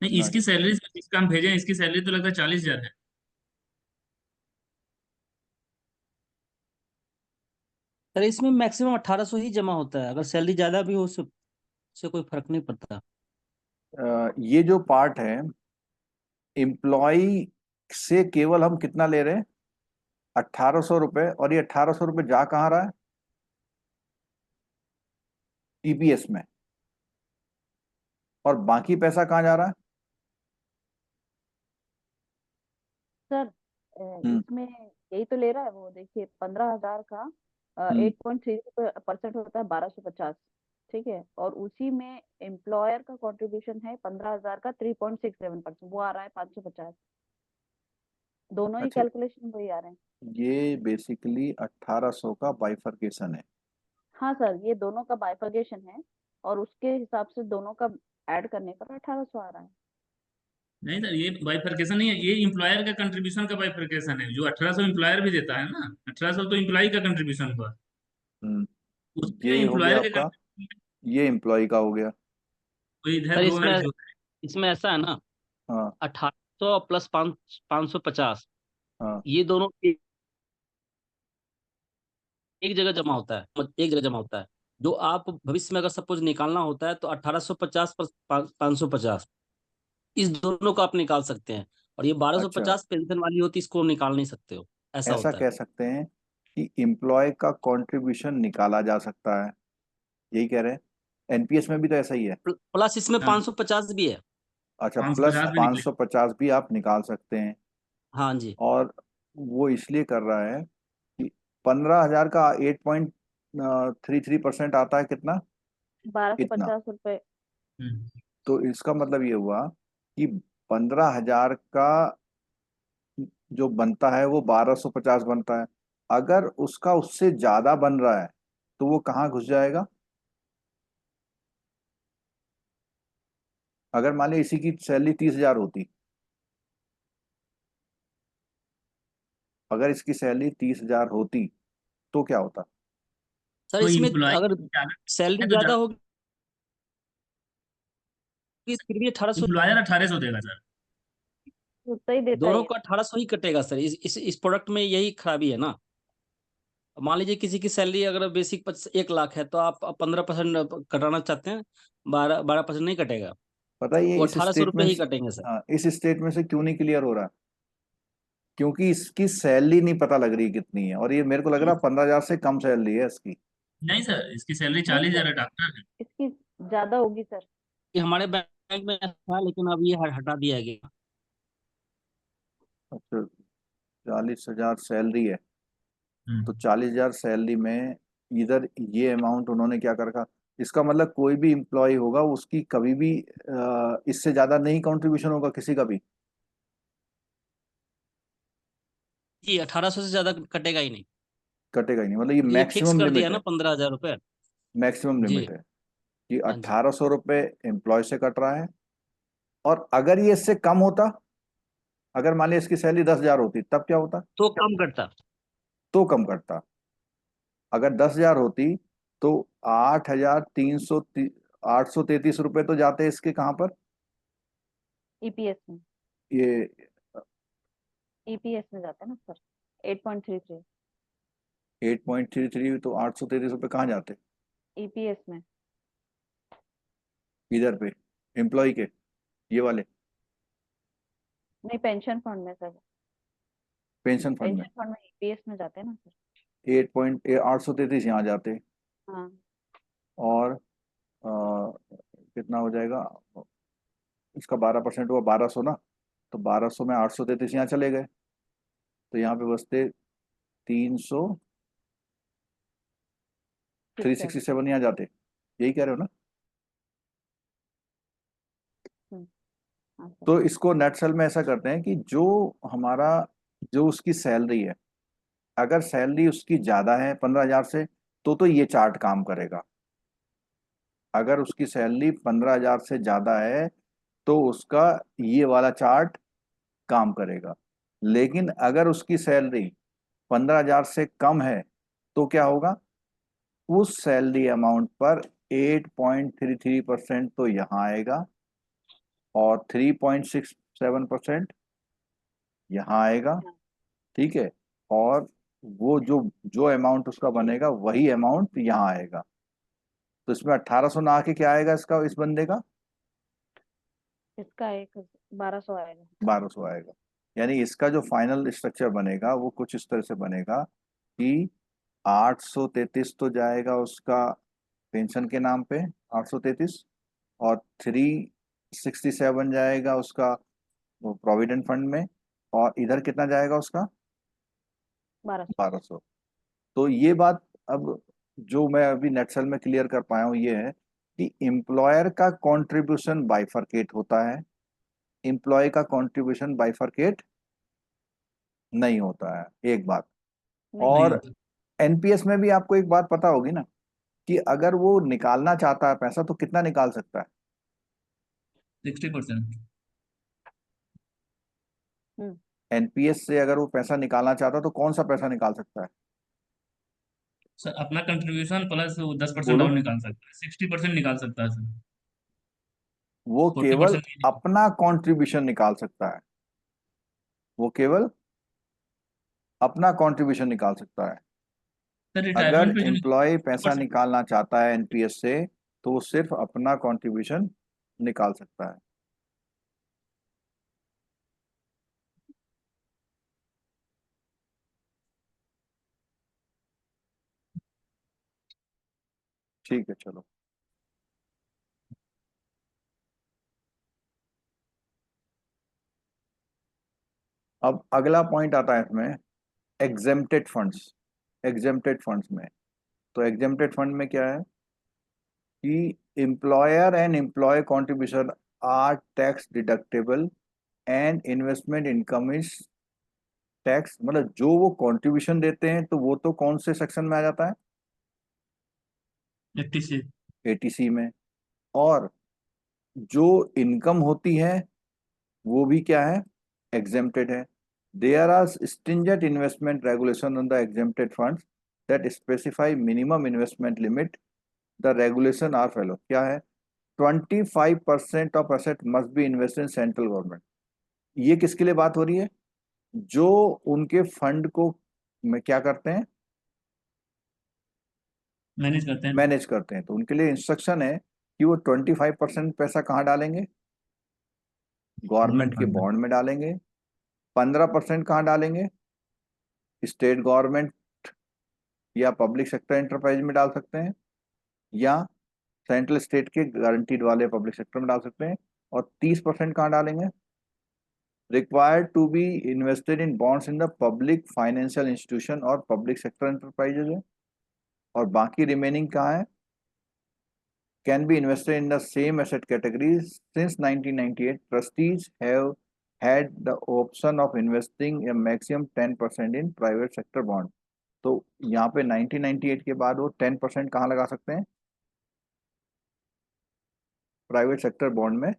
नहीं, ना? इसकी सैलरी जिसका हम भेजे हैं इसकी सैलरी तो लगता है 40 हजार है। सर इसमें मैक्सिमम 1800 ही जमा होता है, अगर सैलरी ज्यादा भी हो उससे कोई फर्क नहीं पड़ता। ये जो पार्ट है, एम्प्लॉय से केवल हम कितना ले रहे हैं? 1,800 रुपए, और ये 1,800 रुपए जा कहाँ रहा है? ईपीएस में। और बाकी पैसा कहाँ जा रहा है? सर हम्म इसमें यही तो ले रहा है वो, देखिए 15,000 का हम्म। 8.3% होता है 1250। ठीक है, और उसी में एम्प्लॉयर का कंट्रीब्यूशन है 15,000 का 3.67%, वो आ रहा है 550। दोनों ही अच्छा, कैलकुलेशन वही आ रहे हैं। ये बेसिकली 1,800 का बाइफरकेशन है। हाँ सर, ये दोनों का बाइफर्गेशन है, और उसके हिसाब से दोनों का ऐड करने पर 1,800 आ रहा है। नहीं सर, ये बाइफरकेशन नहीं है, ये इम्प्लॉयर का कंट्रीब्यूशन का बाइफरकेशन है। जो 1800 इम्प्लॉयर भी देता है ना, 1800 तो इम्प्लॉय का कंट्रीब्यूशन हुआ, हम्म। उसमें ये हो गया इम्प्लॉयर के आपका, कंट्रीब्यूशन ये एम्प्लॉय का हो गया। तो इधर सर दो इसमें जो इसमें ऐसा है ना, हाँ 1800 प्लस 550, हाँ। ये दोनों एक जगह जमा होता है, एक जगह जमा होता है। जो आप भविष्य में अगर सपोज निकालना होता है तो 1850 प्लस 550, इस दोनों को आप निकाल सकते हैं। और ये अच्छा, 1250 पेंशन वाली होती है, इसको निकाल नहीं सकते हो, ऐसा ऐसा होता है। कह सकते हैं कि एम्प्लॉय का कंट्रीब्यूशन निकाला जा सकता है, यही कह रहे हैं? एनपीएस में भी तो ऐसा ही है। प्लस इसमें हाँ, 550 भी है। अच्छा, प्लस 550 भी निकले। 550 भी आप निकाल सकते हैं। हाँ जी। और वो इसलिए कर रहा है कि 15,000 का 8.33% आता है कितना? बारह सौ इतना। पचास रुपए हम्म। तो इसका मतलब ये हुआ कि 15,000 का जो बनता है वो 1,250 बनता है। अगर उसका उससे ज्यादा बन रहा है तो वो कहाँ घुस जाएगा? अगर मान लीजिए इसी की सैलरी 30,000 होती, अगर इसकी सैलरी 30,000 होती तो क्या होता? सर तो इसमें इम्प्लॉय अगर ज्यादा सैलरी है तो ज्यादा होगी फिर भी 1800, इम्प्लॉयर 1800 देगा सर। उतना ही देता दोनों है। का 1800 ही कटेगा सर। इस प्रोडक्ट में यही खराबी है ना। मान लीजिए किसी की सैलरी अगर बेसिक 1 लाख है तो आप 15% कटाना चाहते हैं, 12% नहीं कटेगा, पता है ये वो इस 1800 रुपये स्टेटमेंट, ही कटेंगे सर। हाँ, इस स्टेटमेंट से क्यों नहीं क्लियर हो रहा? क्योंकि इसकी सैलरी नहीं पता लग रही कितनी है, और ये मेरे को लग रहा है 15,000 से कम सैलरी है इसकी। नहीं सर, इसकी सैलरी नहीं 40,000 सर, है, डॉक्टर है। इसकी ज्यादा होगी सर। ये हमारे बैंक में था लेकिन अब ये हटा दिया गया। अच्छा, 40,000 सैलरी है। तो 40,000 सैलरी में इधर ये अमाउंट उन्होंने क्या कर रखा, इसका मतलब कोई भी एम्प्लॉय होगा उसकी कभी भी इससे ज्यादा नहीं कंट्रीब्यूशन होगा किसी का भी। जी 1800 से ज्यादा कटेगा ही नहीं, कटेगा ही नहीं, मतलब ये क्योंकि ये फिक्स मैक्सिमम कर दिया लिमिट ना है। 15,000 रुपये। मैक्सिमम जी। लिमिट है कि हाँ जी। 1,800 रुपये एम्प्लॉय से कट रहा है। और अगर ये इससे कम होता, अगर मान लिया इसकी सैलरी 10,000 होती तब क्या होता? तो कम कटता। तो कम कटता। अगर 10,000 होती तो 8,833 रुपये तो जाते इसके कहाँ पर? ईपीएस में, ये ईपीएस में जाता है ना सर, 8.33 8.33, तो 833 रुपये कहाँ जाते? ईपीएस में। इधर पे एम्प्लॉय के, ये वाले नहीं, पेंशन फंड में सर, पेंशन फंड में। पेंशन फंड में ईपीएस में जाते हैं ना सर। 833 यहाँ जाते। हाँ, और कितना हो जाएगा इसका? 12% हुआ 1,200 ना। तो 1,200 में 833 यहाँ चले गए, तो यहाँ पे बचते 300, 367 यहाँ जाते। यही कह रहे हो ना? हाँ सर। तो इसको नेटसेल में ऐसा करते हैं कि जो हमारा, जो उसकी सैलरी है, अगर सैलरी उसकी ज्यादा है 15,000 से, तो ये चार्ट काम करेगा। अगर उसकी सैलरी 15,000 से ज्यादा है तो उसका ये वाला चार्ट काम करेगा। लेकिन अगर उसकी सैलरी 15,000 से कम है तो क्या होगा? उस सैलरी अमाउंट पर 8.33% तो यहाँ आएगा और 3.67% यहाँ आएगा। ठीक है। और वो जो जो अमाउंट उसका बनेगा वही अमाउंट यहाँ आएगा। तो इसमें 1,800 ना आके क्या आएगा इसका, इस बंदे का? इसका 1200 आएगा। 1,200 आएगा। यानी इसका जो फाइनल स्ट्रक्चर बनेगा वो कुछ इस तरह से बनेगा कि 833 तो जाएगा उसका पेंशन के नाम पे, 833, और 367 जाएगा उसका प्रोविडेंट फंड में, और इधर कितना जाएगा उसका? 1200। 1,200। तो ये बात अब जो मैं अभी नेटसेल में क्लियर कर पाया हूँ ये है कि एम्प्लॉयर का कंट्रीब्यूशन बाइफरकेट होता है, एम्प्लॉय का कंट्रीब्यूशन बाइफरकेट नहीं होता है, एक बात। नहीं नहीं और होता। एनपीएस में भी आपको एक बात पता होगी ना कि अगर वो निकालना चाहता है पैसा तो कितना निकाल सकता है? 60%। हम्म, एनपीएस से अगर वो पैसा निकालना चाहता है तो कौन सा पैसा निकाल सकता है? सर अपना कंट्रीब्यूशन प्लस 10% बोलो। और निकाल सकता है, 60% निकाल सकता है सर। वो फोर्टी केवल परसेंट अपना कंट्रीब्यूशन निकाल सकता है, वो केवल अपना कंट्रीब्यूशन निकाल सकता है। सर अगर रिटायरमेंट पे जो एम्प्लॉय पैसा 60%। निकालना चाहता है एनपीएस से तो वो सिर्फ अपना कंट्रीब्यूशन निकाल सकता है। ठीक है, चलो। अब अगला पॉइंट आता है इसमें, एग्जेम्प्टेड फंड्स। एग्जेम्प्टेड फंड्स में, तो एग्जेम्प्टेड फंड में क्या है कि employer and employ contribution are tax deductible and investment income is tax. मतलब जो वो कंट्रीब्यूशन देते हैं तो वो तो कौन से सेक्शन में आ जाता है? 80 से। एटीसी में। और जो इनकम होती है वो भी क्या है? एग्जेम्प्टेड है। There are stringent investment regulation on the exempted funds that specify minimum investment limit. The regulation are follow, क्या है? 25% of asset must be invest in central government. ये किसके लिए बात हो रही है? जो उनके फंड को में क्या करते हैं, मैनेज करते हैं। मैनेज करते हैं, तो उनके लिए इंस्ट्रक्शन है कि वो 25% पैसा कहाँ डालेंगे? गवर्नमेंट गवर्नमेंट के फंड में। बॉन्ड में डालेंगे। 15% कहाँ डालेंगे? स्टेट गवर्नमेंट या पब्लिक सेक्टर एंटरप्राइज में डाल सकते हैं, या सेंट्रल स्टेट के गारंटीड वाले पब्लिक सेक्टर में डाल सकते हैं। और 30% कहाँ डालेंगे? required to be invested in bonds in the public financial institution और public sector enterprises है, और बाकी remaining कहाँ है? Can be invested in the same asset categories. Since 1998, trustees have had the option of investing a maximum 10% in private sector bond. तो यहाँ पे 1998 के बाद वो 10% कहाँ लगा सकते हैं? प्राइवेट सेक्टर बॉन्ड में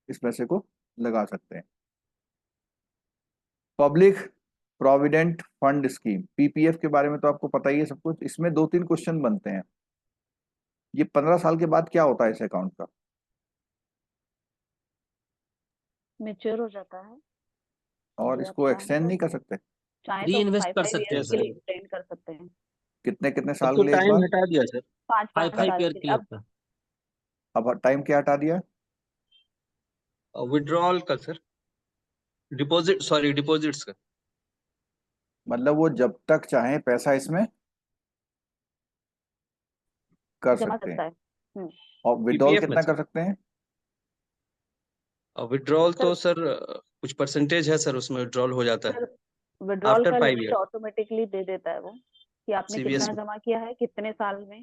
इस पैसे को लगा सकते हैं। Public provident fund scheme, PPF के बारे में तो आपको पता ही है सब कुछ। इसमें 2-3 क्वेश्चन बनते हैं। ये 15 साल के बाद क्या होता है इस अकाउंट का? मेच्योर हो जाता है। और अगर इसको आप एक्सटेंड चाहें नहीं तो कर सकते? चाहे री तो इन्वेस्ट 5 कर 5 सकते हैं इयर्स के सर। लिए एक्सटेंड कर सकते हैं। कितने साल अब तो के लिए इस टाइम बार? हटा दिया सर। 5 5 5 साल ईयर के के लिए। लिए अब होता है। अब टाइम क्या हटा दिया? विड्रॉल का सर, डिपॉजिट्स का। मतलब वो जब तक चाहे पैसा इसमें कर जमा सकते सकता हैं। है। और विड्रॉल पीपीएफ में कितना सर, कर सकते हैं? विड्रॉल तो सर कुछ परसेंटेज है सर, उसमें विड्रॉल हो जाता है सर विड्रॉल आफ्टर का 5 लिमिट ईयर। ऑटोमेटिकली दे देता है वो, कि आपने सीबीएस कितना जमा किया है कितने साल में।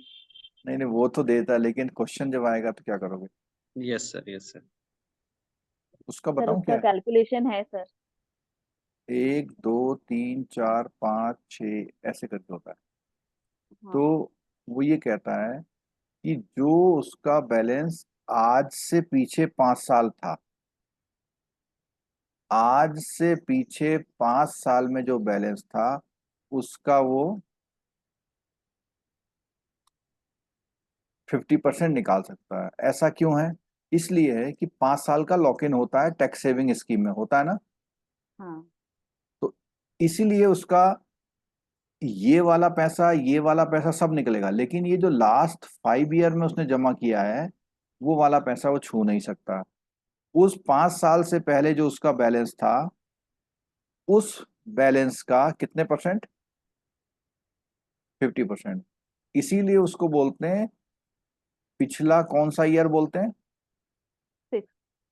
नहीं नहीं, वो तो देता है, लेकिन क्वेश्चन जब आएगा तो क्या करोगे? Yes sir. उसका सर बताऊं उसका क्या? कैलकुलेशन है सर। 1 2 3 4 5 6 ऐसे करके होता है। हाँ। तो वो ये कहता है कि जो उसका बैलेंस आज से पीछे 5 साल था, आज से पीछे 5 साल में जो बैलेंस था उसका वो 50% निकाल सकता है। ऐसा क्यों है? इसलिए है कि 5 साल का लॉक इन होता है, टैक्स सेविंग स्कीम में होता है ना। हाँ। तो इसीलिए उसका ये वाला पैसा सब निकलेगा, लेकिन ये जो लास्ट 5 ईयर में उसने जमा किया है वो वाला पैसा वो छू नहीं सकता। उस 5 साल से पहले जो उसका बैलेंस था उस बैलेंस का कितने परसेंट? 50%। इसीलिए उसको बोलते हैं, पिछला कौन सा ईयर बोलते हैं? 6।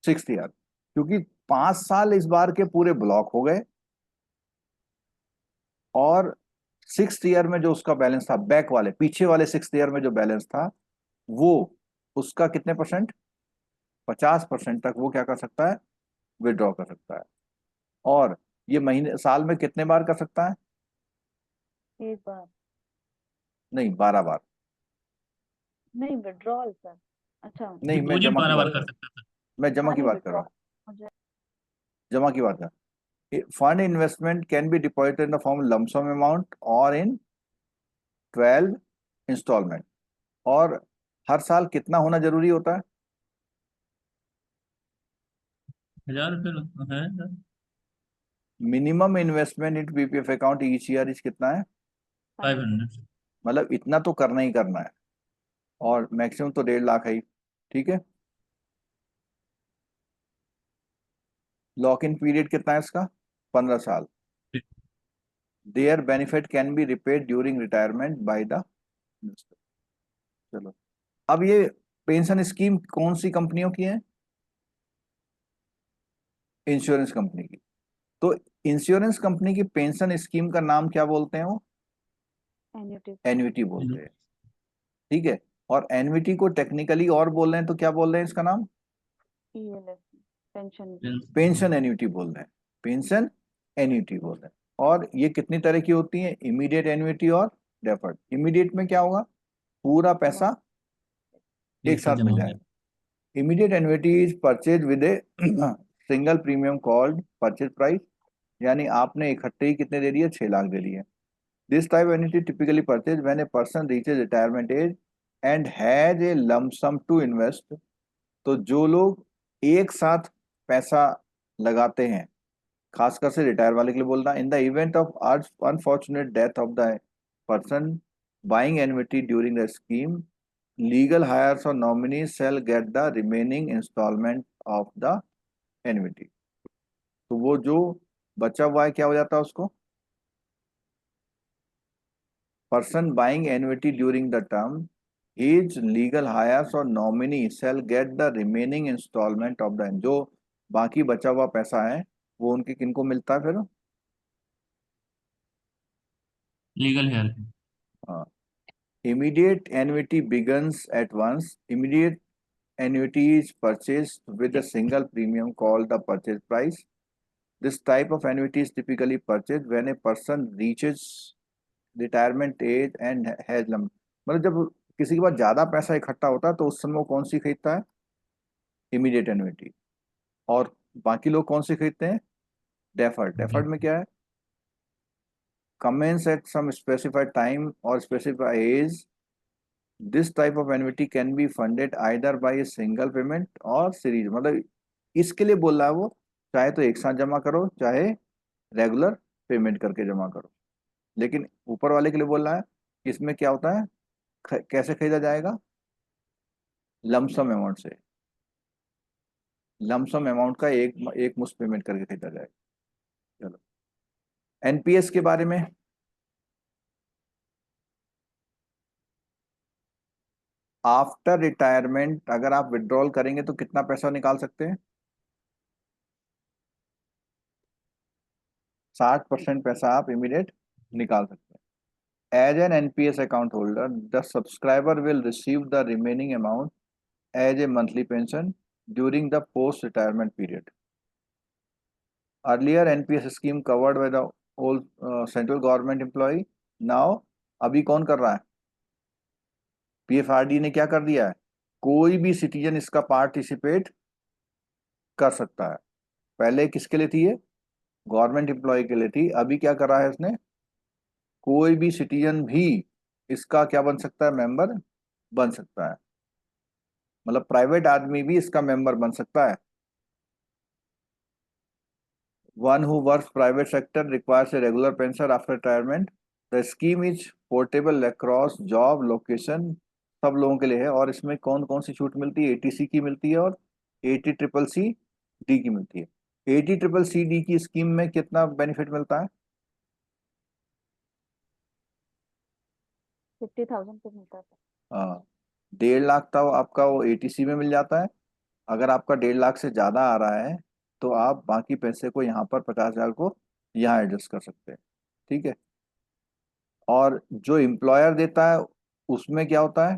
6th ईयर, क्योंकि 5 साल इस बार के पूरे ब्लॉक हो गए, और 6th ईयर में जो उसका बैलेंस था, बैक वाले पीछे वाले 6th ईयर में जो बैलेंस था वो उसका कितने परसेंट? 50% तक वो क्या कर सकता है? विड्रॉ कर सकता है। और ये महीने साल में कितने बार कर सकता है? एक बार नहीं, 12 बार। नहीं, विड्रॉल सर। अच्छा। नहीं, मैं डिपॉजिट जमा की 12 बात बार कर कर रहा हूँ। सकता था। मैं जमा हाँ की नहीं, बात कर रहा विड्रॉल हूँ। मुझे। जमा की बात कर। Fund investment can be deposited in the form lump sum amount और इन 12 इंस्टॉलमेंट। और हर साल कितना होना जरूरी होता है? 1000 रुपये है sir. Minimum investment in PPF account each year is कितना है? 500। मतलब इतना तो करना ही करना है, और मैक्सिमम तो 1.5 लाख है ही। ठीक है। लॉक इन पीरियड कितना है इसका? 15 साल। Their benefit can be repaid during retirement by the investor. चलो, अब ये पेंशन स्कीम कौन सी कंपनियों की है? इंश्योरेंस कंपनी की। तो इंश्योरेंस कंपनी की पेंशन स्कीम का नाम क्या बोलते हैं? वो एन्युटी। एन्युटी बोलते हैं। ठीक है। और एन्युटी को टेक्निकली और बोल रहे हैं तो क्या बोल रहे हैं इसका नाम? ELS, pension. पेंशन एन्युटी बोल रहे हैं। पेंशन एन्युटी बोल रहे हैं। और ये कितनी तरह की होती है? इमीडिएट एन्युटी और डेफर्ड। इमीडिएट में क्या होगा? पूरा पैसा एक साथ मिल जमा हो गया। जाएगा। Immediate annuity is purchase with a single premium called purchase price, यानी आपने इकट्ठे ही कितने दे दिए? 6 लाख दे दिए। This type annuity typically purchase when a person reaches retirement age and has a lump sum to invest. तो जो लोग एक साथ पैसा लगाते हैं, खासकर से रिटायर वाले के लिए बोलना, in the event of unfortunate death of the person buying annuity during the scheme, legal heirs और nominees shall get the remaining instalment of the annuity. तो वो जो बचा हुआ है क्या हो जाता है उसको? Person buying annuity during the term, his legal hires or nominee shall get the remaining installment of the, जो बाकी बचा हुआ पैसा है वो उनके किनको मिलता है फिर? Legal help. हाँ, immediate annuity begins at once. Immediate annuity is purchased with a single premium called the purchase price. This type of annuity is typically purchased when a person reaches retirement age and has मतलब जब किसी के पास ज्यादा पैसा इकट्ठा होता है तो उस समय वो कौन सी खरीदता है? Immediate annuity. और बाकी लोग कौन सी खरीदते हैं? डेफर्ड। डेफर्ड में क्या है? commence at some specified time or specified age. This type of annuity can be funded either by a single payment or series। मतलब इसके लिए बोल रहा है वो, चाहे तो एक साथ जमा करो, चाहे रेगुलर पेमेंट करके जमा करो। लेकिन ऊपर वाले के लिए बोल रहा है इसमें क्या होता है, कैसे खरीदा जाएगा? लमसम अमाउंट से। लमसम अमाउंट का एक मुश्त पेमेंट करके खरीदा जाएगा। चलो, एनपीएस के बारे में। आफ्टर रिटायरमेंट अगर आप विड्रॉल करेंगे तो कितना पैसा निकाल सकते हैं? 60% पैसा आप इमीडिएट निकाल सकते हैं। As an NPS account holder the subscriber will receive the remaining amount as a monthly pension during the post retirement period. Earlier NPS scheme covered by the old central government employ. Now अभी कौन कर रहा है? पीएफआरडी ने क्या कर दिया है, कोई भी सिटीजन इसका पार्टिसिपेट कर सकता है। पहले किसके लिए थी ये? गवर्नमेंट एम्प्लॉय के लिए थी। अभी क्या कर रहा है इसने, कोई भी सिटीजन भी इसका क्या बन सकता है? मेंबर बन सकता है। मतलब प्राइवेट आदमी भी इसका मेंबर बन सकता है। One who works private sector requires a regular pension after retirement. The scheme is portable across job location. सब लोगों के लिए है। और इसमें कौन कौन सी छूट मिलती है? एटीसी की मिलती है और 80CCC-D की मिलती है। 80CCC-D की स्कीम में कितना बेनिफिट मिलता है? 50,000 पे मिलता है। हाँ, 1.5 लाख का आपका वो एटीसी में मिल जाता है। अगर आपका 1.5 लाख से ज्यादा आ रहा है तो आप बाकी पैसे को यहाँ पर 50,000 को यहाँ एडजस्ट कर सकते हैं। ठीक है। और जो एम्प्लॉयर देता है उसमें क्या होता है?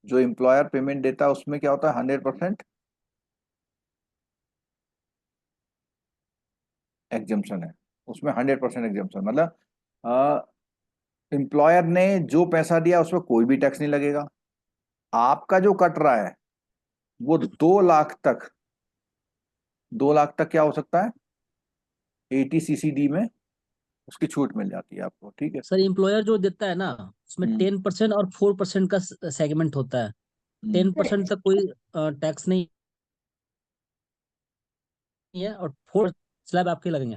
जो एम्प्लॉयर पेमेंट देता है उसमें क्या होता है? 100% एग्जम्पशन है उसमें। 100% एग्जम्पशन मतलब एम्प्लॉयर ने जो पैसा दिया उसमें कोई भी टैक्स नहीं लगेगा। आपका जो कट रहा है वो 2 लाख तक, 2 लाख तक क्या हो सकता है? 80CCD में उसकी छूट मिल जाती है आपको। ठीक है। सर एम्प्लॉयर जो देता है ना उसमें 10% और 4% का सेगमेंट होता है। 10% तक कोई टैक्स नहीं है और 4 स्लैब आपके लगेंगे।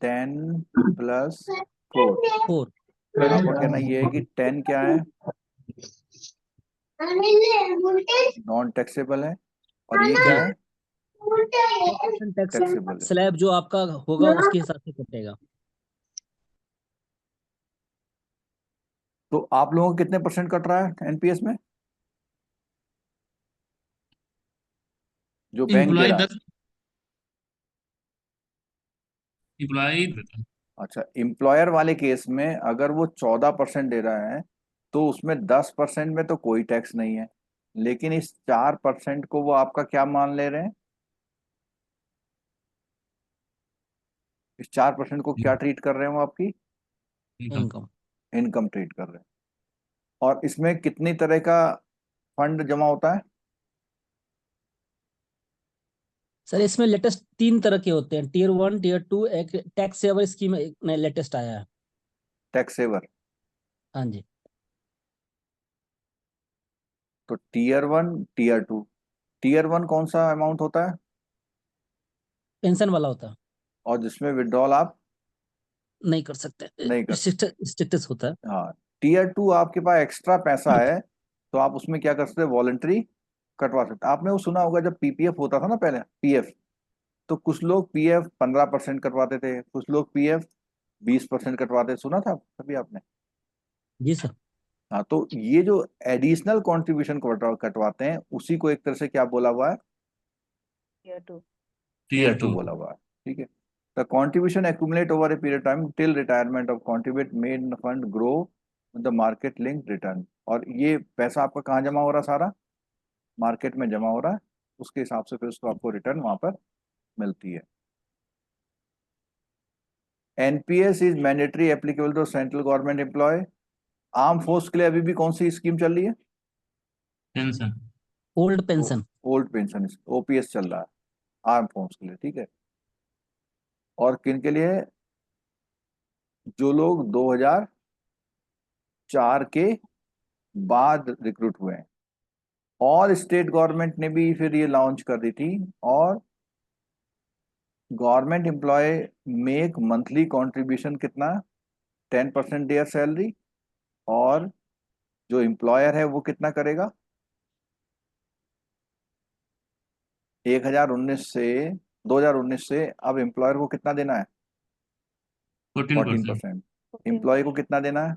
10+4। 4 आपका कहना ये है कि 10 क्या है? नॉन टैक्सेबल है। और ये क्या है? 4% टैक्स टैक्सेबल है। स्लैब जो आपका होगा उसके हिसाब से कटेगा। तो आप लोगों को कितने परसेंट कट रहा है एनपीएस में जो बैंक दे एम्प्लॉय रहा है? 10 एम्प्लॉय देता है। अच्छा, एम्प्लॉयर वाले केस में अगर वो 14% दे रहा है तो उसमें 10% में तो कोई टैक्स नहीं है। लेकिन इस 4% को वो आपका क्या मान ले रहे हैं? इस 4% को क्या ट्रीट कर रहे हैं वो आपकी? इनकम। इनकम ट्रीट कर रहे हैं। और इसमें कितनी तरह का फंड जमा होता है? सर इसमें लेटेस्ट 3 तरह के होते हैं, टीयर 1 टीयर 2, एक टैक्स सेवर स्कीम नया लेटेस्ट आया है। Tax saver. हाँ जी। तो टीयर 1 टीयर 2। टीयर 1 कौन सा अमाउंट होता है? पेंशन वाला होता है। और जिसमें विड्रॉल आप नहीं कर सकते, नहीं कर सकते। स्टेटस होता है। हाँ, टीयर 2 आपके पास एक्स्ट्रा पैसा है तो आप उसमें क्या कर सकते हैं? वॉलंटरी कटवा सकते हैं। आपने वो सुना होगा जब पीपीएफ होता था ना पहले, पीएफ, तो कुछ लोग पीएफ 15% कटवाते थे, कुछ लोग पीएफ 20% कटवाते, सुना था कभी आपने? जी सर। हाँ, तो ये जो एडिशनल कंट्रीब्यूशन कटवाते हैं उसी को एक तरह से क्या बोला हुआ है, Tier 2. Tier tier 2 to. बोला हुआ है। ठीक है, the contribution accumulate over a period time till retirement of contribute made fund grow the market link return. और ये पैसा आपका कहाँ जमा हो रहा है, सारा मार्केट में जमा हो रहा है, उसके हिसाब से फिर उसको आपको रिटर्न वहां पर मिलती है। NPS is mandatory applicable to central government employ. Arm force के लिए अभी भी कौन सी स्कीम चल रही है, pension. Old pension. Old pension, OPS चल रहा है आर्म फोर्स के लिए। ठीक है, और किन के लिए, जो लोग 2004 के बाद रिक्रूट हुए हैं। और स्टेट गवर्नमेंट ने भी फिर ये लॉन्च कर दी थी। और government employ make monthly contribution कितना, 10% देयर सैलरी। और जो एम्प्लॉयर है वो कितना करेगा, 2019 से अब एम्प्लॉयर को कितना देना है, 14%। 14%। एम्प्लॉय को कितना देना है,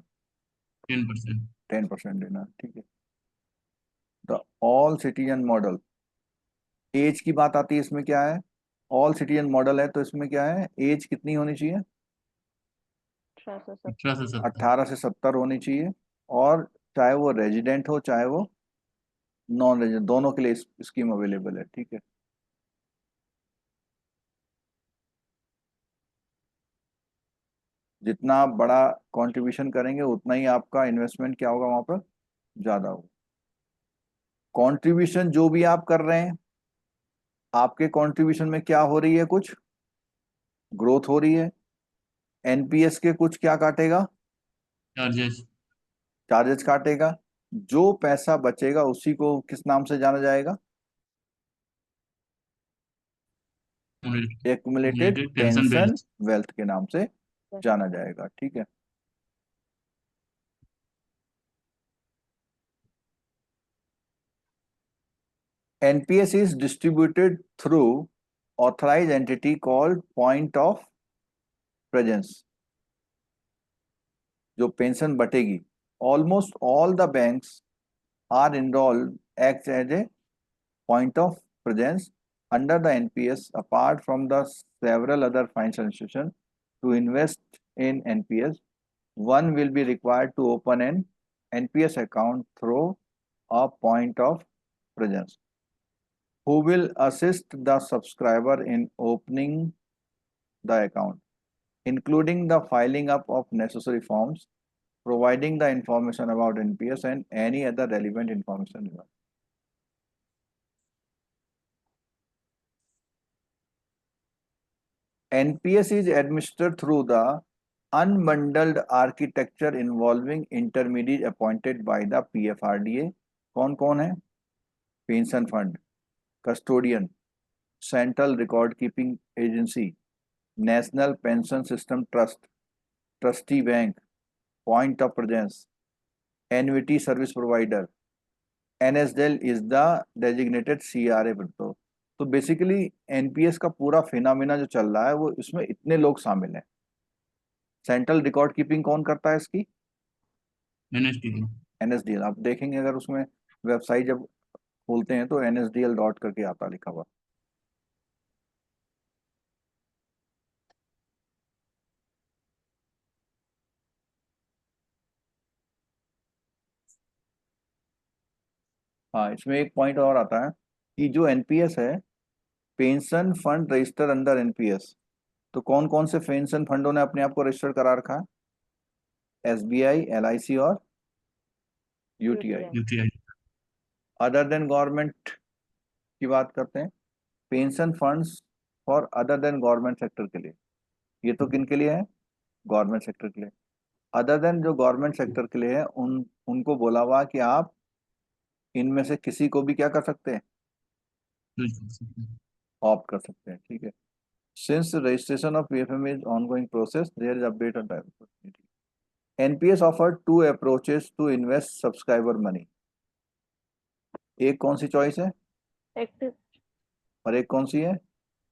10%। 10% देना है। ठीक है, the all citizen model, age की बात आती है इसमें, क्या है, ऑल सिटीजन मॉडल है तो इसमें क्या है, एज कितनी होनी चाहिए, 1870. 18 से 70। 18 से 70 होनी चाहिए। और चाहे वो रेजिडेंट हो चाहे वो नॉन रेजिडेंट, दोनों के लिए स्कीम अवेलेबल है। ठीक है, जितना आप बड़ा कंट्रीब्यूशन करेंगे उतना ही आपका इन्वेस्टमेंट क्या होगा वहां पर, ज्यादा होगा। कंट्रीब्यूशन जो भी आप कर रहे हैं, आपके कंट्रीब्यूशन में क्या हो रही है, कुछ ग्रोथ हो रही है। एनपीएस के कुछ क्या काटेगा, चार्जेस। चार्जेस काटेगा। जो पैसा बचेगा उसी को किस नाम से जाना जाएगा, accumulated pension pension belt. Wealth के नाम से जाना जाएगा। ठीक है, NPS is distributed through authorise entity called point of presence. जो पेंशन बटेगी, almost all the banks are enrolled act as a point of presence under the NPS. Apart from the several other financial institutions to invest in NPS, one will be required to open an NPS account through a point of presence, who will assist the subscriber in opening the account, including the filing up of necessary forms, providing the information about NPS and any other relevant information. NPS is administered through the unbundled architecture involving intermediaries appointed by the PFRDA. कौन कौन है, pension fund, custodian, central record keeping agency, national pension system trust, trustee bank, point of presence, annuity service provider. NSDL is the designated CRA. तो basically NPS का पूरा phenomena जो चल रहा है वो इसमें इतने लोग शामिल हैं। सेंट्रल रिकॉर्ड कीपिंग कौन करता है इसकी, एनएसडी। एनएसडीएल। आप देखेंगे अगर उसमें वेबसाइट जब खोलते हैं तो NSDL डॉट करके आता लिखा हुआ। हाँ, इसमें एक पॉइंट और आता है कि जो एनपीएस है, pension fund register under NPS. तो कौन कौन से पेंशन फंडों ने अपने आप को रजिस्टर करा रखा है, एसबीआई, एलआईसी और UTI. UTI. Other than government की बात करते हैं, pension funds for other than government sector के लिए। ये तो किन के लिए है, गवर्नमेंट सेक्टर के लिए। अदर देन जो गवर्नमेंट सेक्टर के लिए है उनको बोला हुआ कि आप इनमें से किसी को भी क्या कर सकते हैं, ऑप्ट कर सकते हैं। ठीक है, since registration of PFM is ongoing process, there is update on time. NPS offer two approaches to invest subscriber money. एक कौन सी चॉइस है एक्टिव और एक कौन सी है,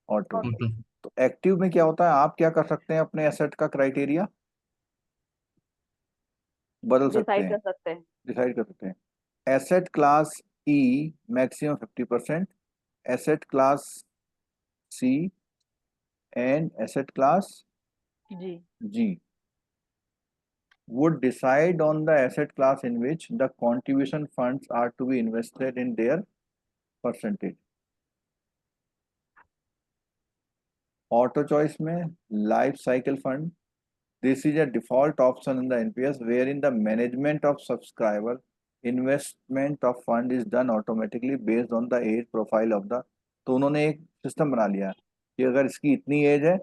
ऑटो। ऑटो। तो एक्टिव में क्या होता है, आप क्या कर सकते हैं अपने एसेट का क्राइटेरिया, बदल सकते डिसाइड हैं, कर सकते हैं। डिसाइड कर सकते हैं। Asset class E maximum 50%, asset class C and asset class G G would decide on the asset class in which the contribution funds are to be invested in their percentage. Auto choice में life cycle fund. This is a default option in the NPS wherein the management of subscriber investment of fund is done automatically based on the age profile of the. तो उन्होंने एक system बना लिया कि अगर इसकी इतनी एज है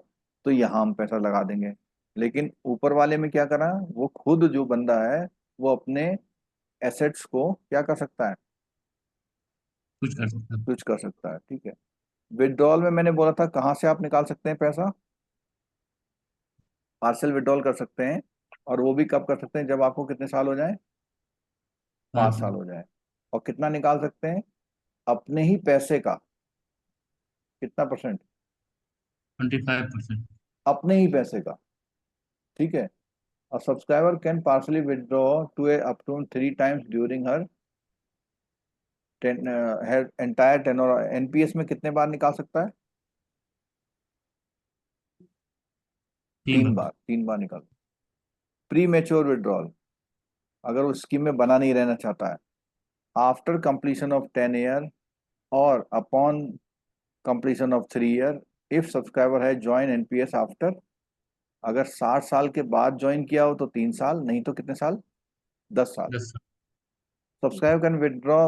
तो यहाँ हम पैसा लगा देंगे, लेकिन ऊपर वाले में क्या करा, वो खुद जो बंदा है वो अपने एसेट्स को क्या कर सकता है, कुछ कर सकते हैं। स्विच कर सकता है। ठीक है। विड्रॉल में मैंने बोला था कहाँ से आप निकाल सकते हैं पैसा, पार्सल विड्रॉल कर सकते हैं, और वो भी कब कर सकते हैं, जब आपको कितने साल हो जाए, 5 साल हो जाए। और कितना निकाल सकते हैं, अपने ही पैसे का कितना परसेंट, 25%। अपने ही पैसे का। ठीक है। और subscriber can partly withdraw to a up to 3 times during her entire tenure. NPS में कितने बार निकाल सकता है, 3 बार, 3 बार निकाल। प्री मेच्योर विड्रॉल, अगर वो स्कीम में बना नहीं रहना चाहता है, आफ्टर कंप्लीशन ऑफ 10 ईयर और upon completion of 3 year if subscriber है ज्वाइन एनपीएस आफ्टर, अगर 60 साल के बाद ज्वाइन किया हो तो 3 साल, नहीं तो कितने साल, 10 साल। 10 साल। Subscriber can withdraw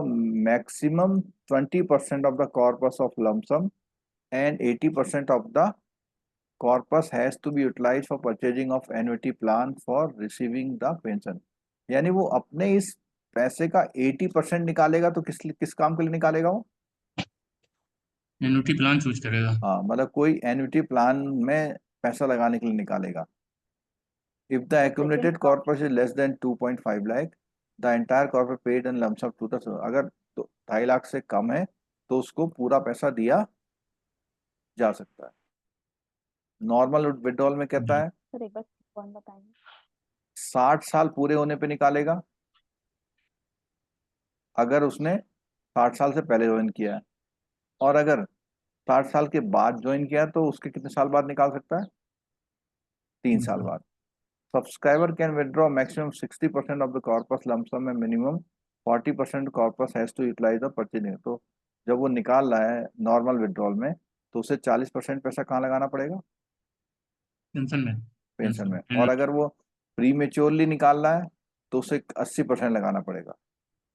maximum 20% of the corpus of lump sum and 80% of the corpus has to be utilized for purchasing of annuity plan for receiving the pension। यानी वो अपने इस पैसे का 80% निकालेगा, तो किस काम के लिए निकालेगा वो, एन्युटी प्लान चूज करेगा। हाँ, मतलब कोई एन्युटी प्लान में पैसा लगाने के लिए निकालेगा। If the accumulated corpus is less than 2.5 lakh, the entire corpus paid in lump sum to the, अगर 2.5 लाख से कम है तो उसको पूरा पैसा दिया जा सकता है। नॉर्मल विड्रॉल में कहता है सर एक बार कौन बताएंगे। 60 साल पूरे होने पे निकालेगा, अगर उसने 60 साल से पहले ज्वाइन किया है, और अगर 60 साल के बाद ज्वाइन किया तो उसके कितने साल बाद निकाल सकता है, 3 साल बाद। Subscriber can withdraw maximum 60% of the corpus lump sum and minimum 40% corpus has to utilize the purchasing। तो जब वो निकाल रहा है नॉर्मल विड्रॉल में तो उसे 40% पैसा कहाँ लगाना पड़ेगा, पेंशन में। पेंशन में। और अगर वो प्री मेच्योरली निकाल रहा है तो उसे 80% लगाना पड़ेगा।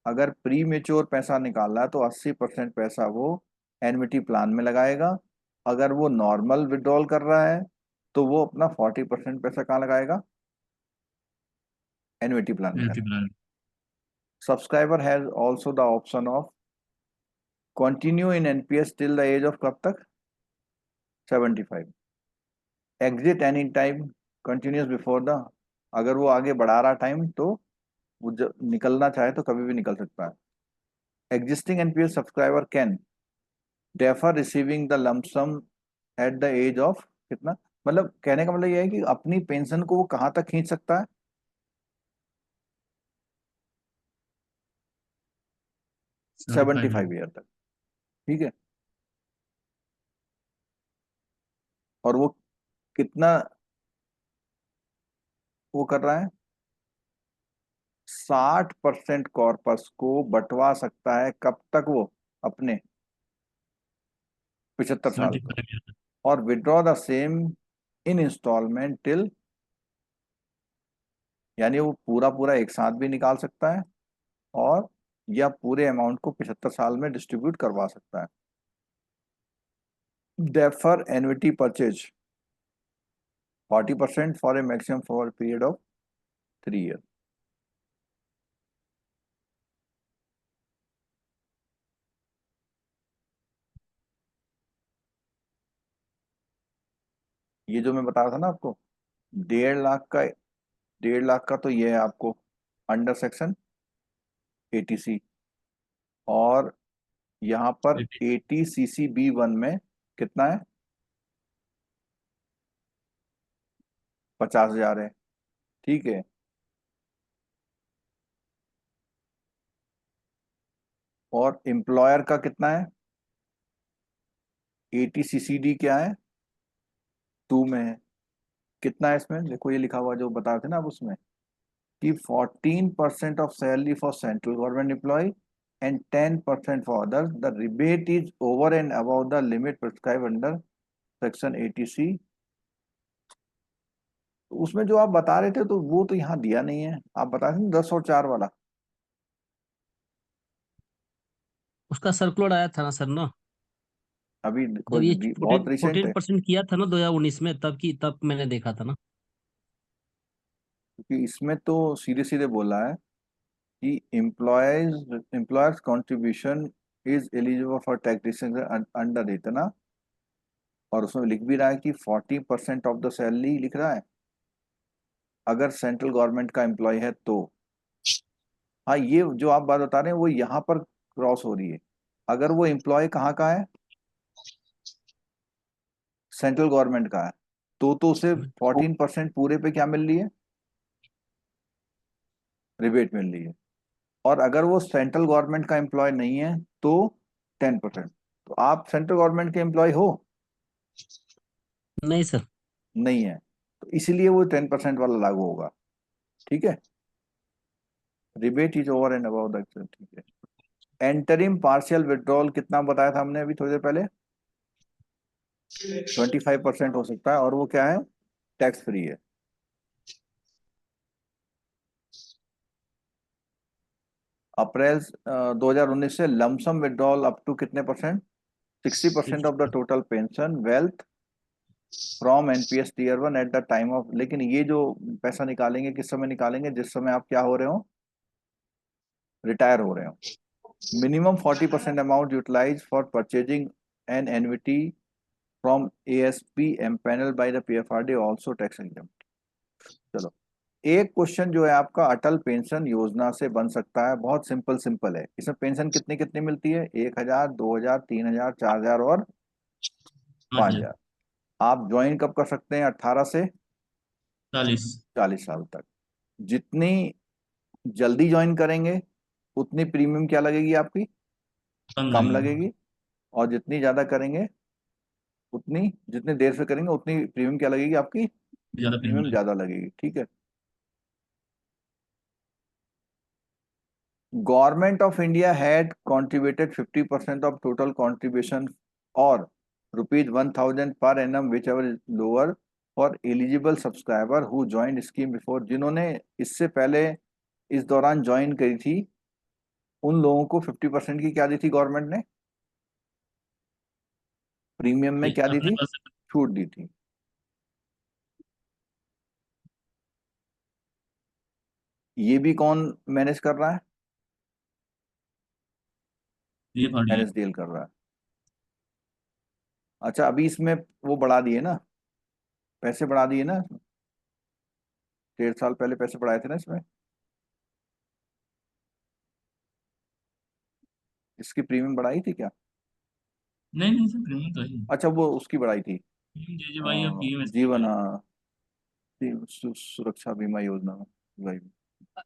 अगर प्री मेच्योर पैसा निकाल रहा है तो 80% पैसा वो एन्युटी प्लान में लगाएगा। अगर वो नॉर्मल विड्रॉल कर रहा है तो वो अपना 40% पैसा कहाँ लगाएगा, एन्युटी प्लान में। Annuity plan. Subscriber has also the option of continue in NPS till the age of कब तक, 75। Exit any time continues before the, अगर वो आगे बढ़ा रहा टाइम तो वो निकलना चाहे तो कभी भी निकल सकता है। Existing NPS subscriber can defer receiving the lump sum at the age of कितना, मतलब कहने का मतलब ये है कि अपनी पेंशन को वो कहाँ तक खींच सकता है, 75 ईयर तक। ठीक है। और वो कितना वो कर रहा है, 60% कॉर्पस को बंटवा सकता है कब तक, वो अपने 75 साल को, 75 ईयर। और withdraw the same in instalment till, यानी वो पूरा पूरा एक साथ भी निकाल सकता है और या पूरे अमाउंट को 75 साल में डिस्ट्रीब्यूट करवा सकता है। Defer annuity purchase 40% for a maximum for period of 3 year. ये जो मैं बता रहा था ना आपको, 1.5 लाख का तो ये है आपको अंडर सेक्शन 80C, और यहाँ पर 80CC-B1 में कितना है, 50,000 है। ठीक है। और एम्प्लॉयर का कितना है? 80 CCD क्या है? 2 में है। कितना है इसमें? देखो ये लिखा हुआ जो बता रहे थे ना आप उसमें कि 14% of salary for central government employ and 10% for others, the rebate is over and about the limit prescribe under section 80C। तो उसमें जो आप बता रहे थे तो वो तो यहाँ दिया नहीं है। आप बता रहे थे 10 और 4 वाला। उसका सर्कुलर आया था ना सर ना, अभी जब ये बहुत रिसेंट है, 14% किया था ना 2019 में, तब मैंने देखा था ना। क्योंकि इसमें तो सीधे सीधे बोला है कि employers contribution is eligible for taxation under इतना, और उसमें लिख भी रहा है कि 40% ऑफ द सैलरी लिख रहा है अगर सेंट्रल गवर्नमेंट का एम्प्लॉय है तो। हाँ, ये जो आप बात बता रहे हैं वो यहाँ पर क्रॉस हो रही है। अगर वो एम्प्लॉय कहाँ का है? सेंट्रल गवर्नमेंट का है, तो उसे 14% पूरे पे क्या मिल रही है? रिबेट मिल रही है। और अगर वो सेंट्रल गवर्नमेंट का एम्प्लॉय नहीं है तो 10%। तो आप सेंट्रल गवर्नमेंट के एम्प्लॉय हो? नहीं सर। नहीं है, तो इसीलिए वो 10% वाला लागू होगा। ठीक है, rebate is over and about the, ठीक है। एंटरिम पार्शियल विड्रॉल कितना बताया था हमने अभी थोड़ी देर पहले? 25% हो सकता है, और वो क्या है? टैक्स फ्री है। अप्रैल 2019 से लमसम विड्रॉल अप टू कितने percent? 60% of the total pension wealth from NPS tier 1 at the time of. लेकिन ये जो पैसा निकालेंगे किस समय निकालेंगे? जिस समय आप क्या हो रहे हो? रिटायर हो रहे हो। Minimum 40% amount utilise for purchasing an annuity from ASP empanelled by the PFRD also tax exempt. चलो, एक क्वेश्चन जो है आपका अटल पेंशन योजना से बन सकता है, बहुत सिंपल है। इसमें पेंशन कितनी कितनी मिलती है? 1000, 2000, 3000, 4000 और 5000। आप ज्वाइन कब कर सकते हैं? 18 से 40 साल तक। जितनी जल्दी ज्वाइन करेंगे उतनी प्रीमियम क्या लगेगी आपकी? कम लगेगी। और जितनी ज्यादा करेंगे उतनी, जितनी देर से करेंगे उतनी प्रीमियम क्या लगेगी आपकी? प्रीमियम ज्यादा लगेगी। ठीक है। Government of India had contributed 50% of total contribution or ₹1000 per annum whichever is lower for eligible subscriber who joined scheme before। जिन्होंने इससे पहले इस दौरान ज्वाइन करी थी उन लोगों को 50% की क्या दी थी गवर्नमेंट ने? प्रीमियम में क्या दी थी? छूट दी थी। ये भी कौन मैनेज कर रहा है? एनएसडीएल कर रहा है। अच्छा, अभी इसमें वो बढ़ा दिए ना, पैसे बढ़ा दिए ना। 1.5 साल पहले पैसे बढ़ाए थे ना इसमें। इसकी प्रीमियम बढ़ाई थी क्या? नहीं सर, प्रीमियम तो है। अच्छा, वो उसकी बढ़ाई थी। जेजेवाई और पीएमएस जीवन सुरक्षा बीमा योजना में भाई।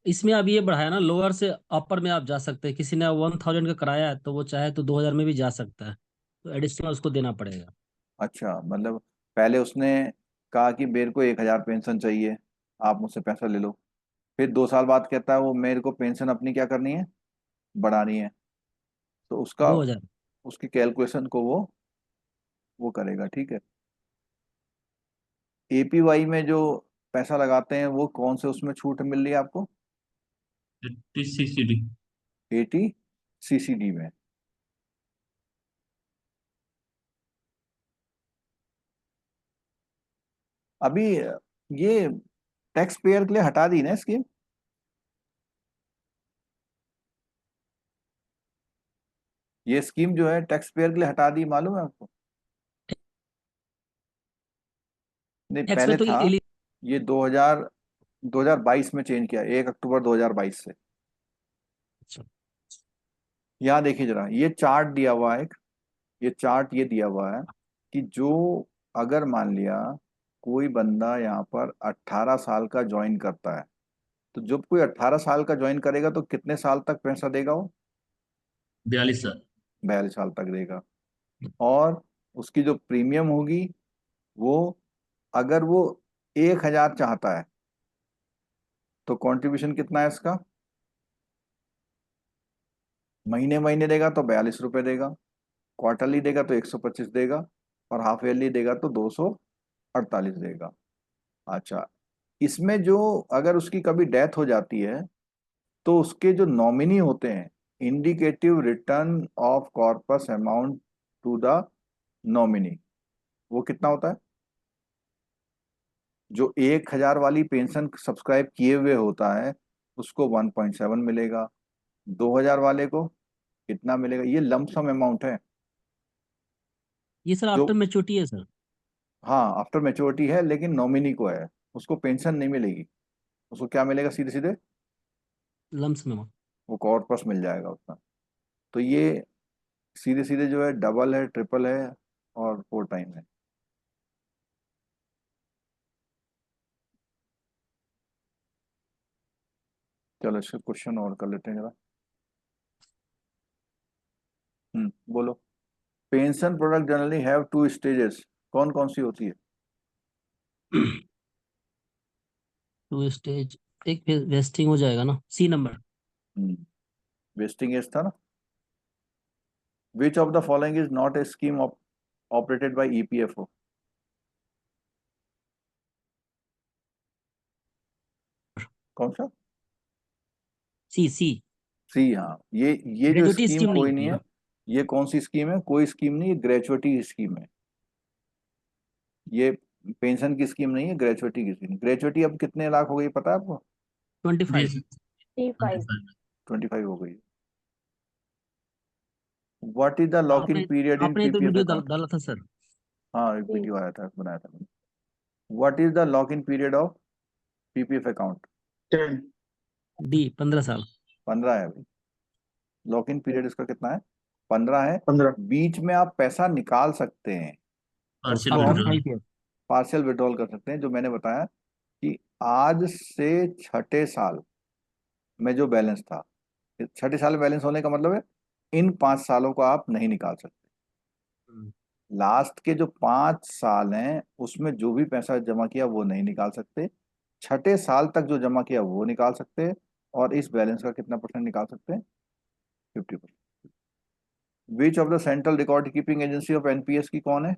इसमें अब ये बढ़ाया ना, लोअर से अपर में आप जा सकते हैं। किसी ने 1000 का कराया है तो वो चाहे तो 2000 में भी जा सकता है, तो एडिशनल उसको देना पड़ेगा। अच्छा, मतलब पहले उसने कहा कि मेरे को 1000 पेंशन चाहिए, आप मुझसे पैसा ले लो। फिर 2 साल बाद कहता है वो मेरे को पेंशन अपनी क्या करनी है? बढ़ानी है। तो उसका 2000। उसकी कैलकुलेशन को वो करेगा। ठीक है। एपीवाई में जो पैसा लगाते हैं वो कौन से उसमें छूट मिल रही है आपको? 60 80 CCD में। अभी ये टैक्स पेयर के लिए हटा दी ना स्कीम। ये स्कीम जो है टैक्स पेयर के लिए हटा दी, मालूम है आपको? नहीं, टैक्स पहले में तो था। ये 2022 में चेंज किया, 1 अक्टूबर 2022 से। यहाँ देखिए जरा, ये चार्ट दिया हुआ है एक। ये चार्ट ये दिया हुआ है कि जो, अगर मान लिया कोई बंदा यहाँ पर 18 साल का ज्वाइन करता है, तो जब कोई 18 साल का ज्वाइन करेगा तो कितने साल तक पैसा देगा वो? 42 साल। 42 साल तक देगा। और उसकी जो प्रीमियम होगी वो, अगर वो 1,000 चाहता है तो कंट्रीब्यूशन कितना है इसका? महीने महीने देगा तो 42 रुपए देगा, क्वार्टरली देगा तो 125 देगा, और हाफ ईयरली देगा तो 248 देगा। अच्छा, इसमें जो अगर उसकी कभी डेथ हो जाती है तो उसके जो नॉमिनी होते हैं, indicative return of corpus amount to the nominee, वो कितना होता है? जो 1,000 वाली पेंशन सब्सक्राइब किए हुए होता है उसको 1.7 मिलेगा, 2,000 वाले को कितना मिलेगा? ये लमसम अमाउंट है ये सर जो, आफ्टर मैच्योरिटी है सर। हाँ आफ्टर मैच्योरिटी है, लेकिन नॉमिनी को है, उसको पेंशन नहीं मिलेगी। उसको क्या मिलेगा? सीधे सीधे लम्स में वो कॉर्पस मिल जाएगा उतना। तो ये सीधे सीधे जो है डबल है, ट्रिपल है, और 4 टाइम है। चलो इसका क्वेश्चन और कर लेते हैं जरा। बोलो। Pension product generally have 2 stages, कौन कौन सी होती है? 2 स्टेज, एक वेस्टिंग हो जाएगा ना, सी नंबर। वेस्टिंग एज था ना। Which of the following is not a scheme operated by EPFO? कौन सा? सी सी। सी, हाँ। ये जो ग्रेजुएटी स्कीम स्कीम नहीं कोई होती नहीं है है। ना। ये कौन सी स्कीम है? कोई स्कीम नहीं, ये ग्रेचुइटी स्कीम है। ये पेंशन की स्कीम नहीं है, ग्रेचुइटी की स्कीम। ग्रेचुइटी अब कितने लाख हो गई पता है आपको? 25। 25। 25 हो गई। What is the lock in आपने पीरियड इन आपने तो पीपीएफ वीडियो अकाउंट? डाला था सर। हाँ, एक जी। वीडियो आया था, बनाया था मैंने। What is the lock in period of PPF account? 10। D 15 साल। 15 है भाई। लॉक इन पीरियड इसका कितना है? 15 है। 15। बीच में आप पैसा निकाल सकते हैं, पार्शियल उसको हम विड्रॉल। 5 ईयर। पार्शियल विड्रॉल कर सकते हैं। जो मैंने बताया कि आज से छठे साल में जो बैलेंस था, छठे साल में बैलेंस होने का मतलब है इन 5 सालों को आप नहीं निकाल सकते। लास्ट के जो 5 साल हैं उसमें जो भी पैसा जमा किया वो नहीं निकाल सकते। छठे साल तक जो जमा किया वो निकाल सकते हैं, और इस बैलेंस का कितना परसेंट निकाल सकते हैं? 50%। Which of the central record keeping agency of NPS की कौन है?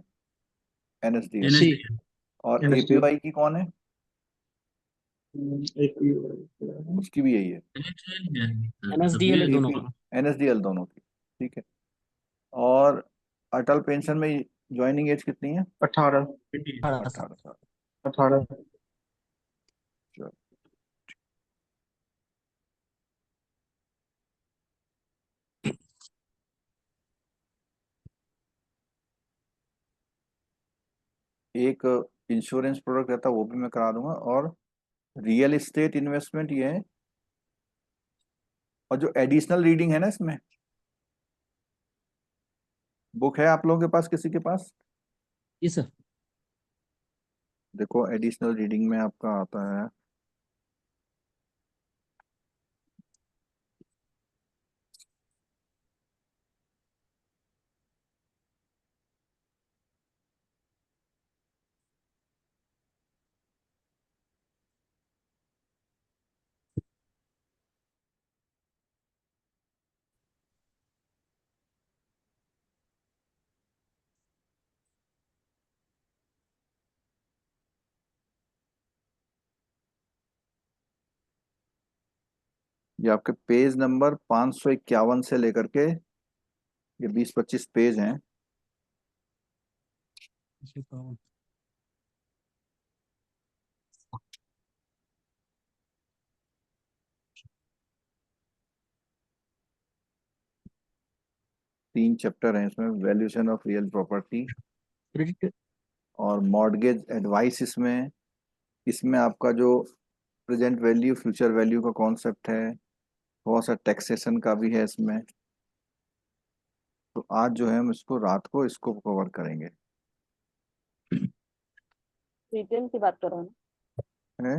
एनएसडीएल। सी। एनएसडी। और NSD। एपीवाई की कौन है? एक उसकी भी यही है। NSDL है दोनों एपी का। एनएसडीएल दोनों की। ठीक है। और अटल पेंशन में ज्वाइनिंग एज कितनी है? 18। 18 साल। 18 साल। 18। चलो। एक इंश्योरेंस प्रोडक्ट रहता है वो भी मैं करा दूंगा, और रियल एस्टेट इन्वेस्टमेंट ये है। और जो एडिशनल रीडिंग है ना इसमें, बुक है आप लोगों के पास, किसी के पास? जी सर। देखो एडिशनल रीडिंग में आपका आता है, ये आपके पेज नंबर 551 से लेकर के ये 20-25 पेज हैं। तीन चैप्टर हैं इसमें, valuation of real property credit. और मॉर्गेज एडवाइस। इसमें इसमें आपका जो प्रेजेंट वैल्यू फ्यूचर वैल्यू का कॉन्सेप्ट है, थोड़ा सा टैक्सेशन का भी है इसमें। तो आज जो है हम इसको रात को इसको कवर करेंगे। डिटेल की बात करो ना। है?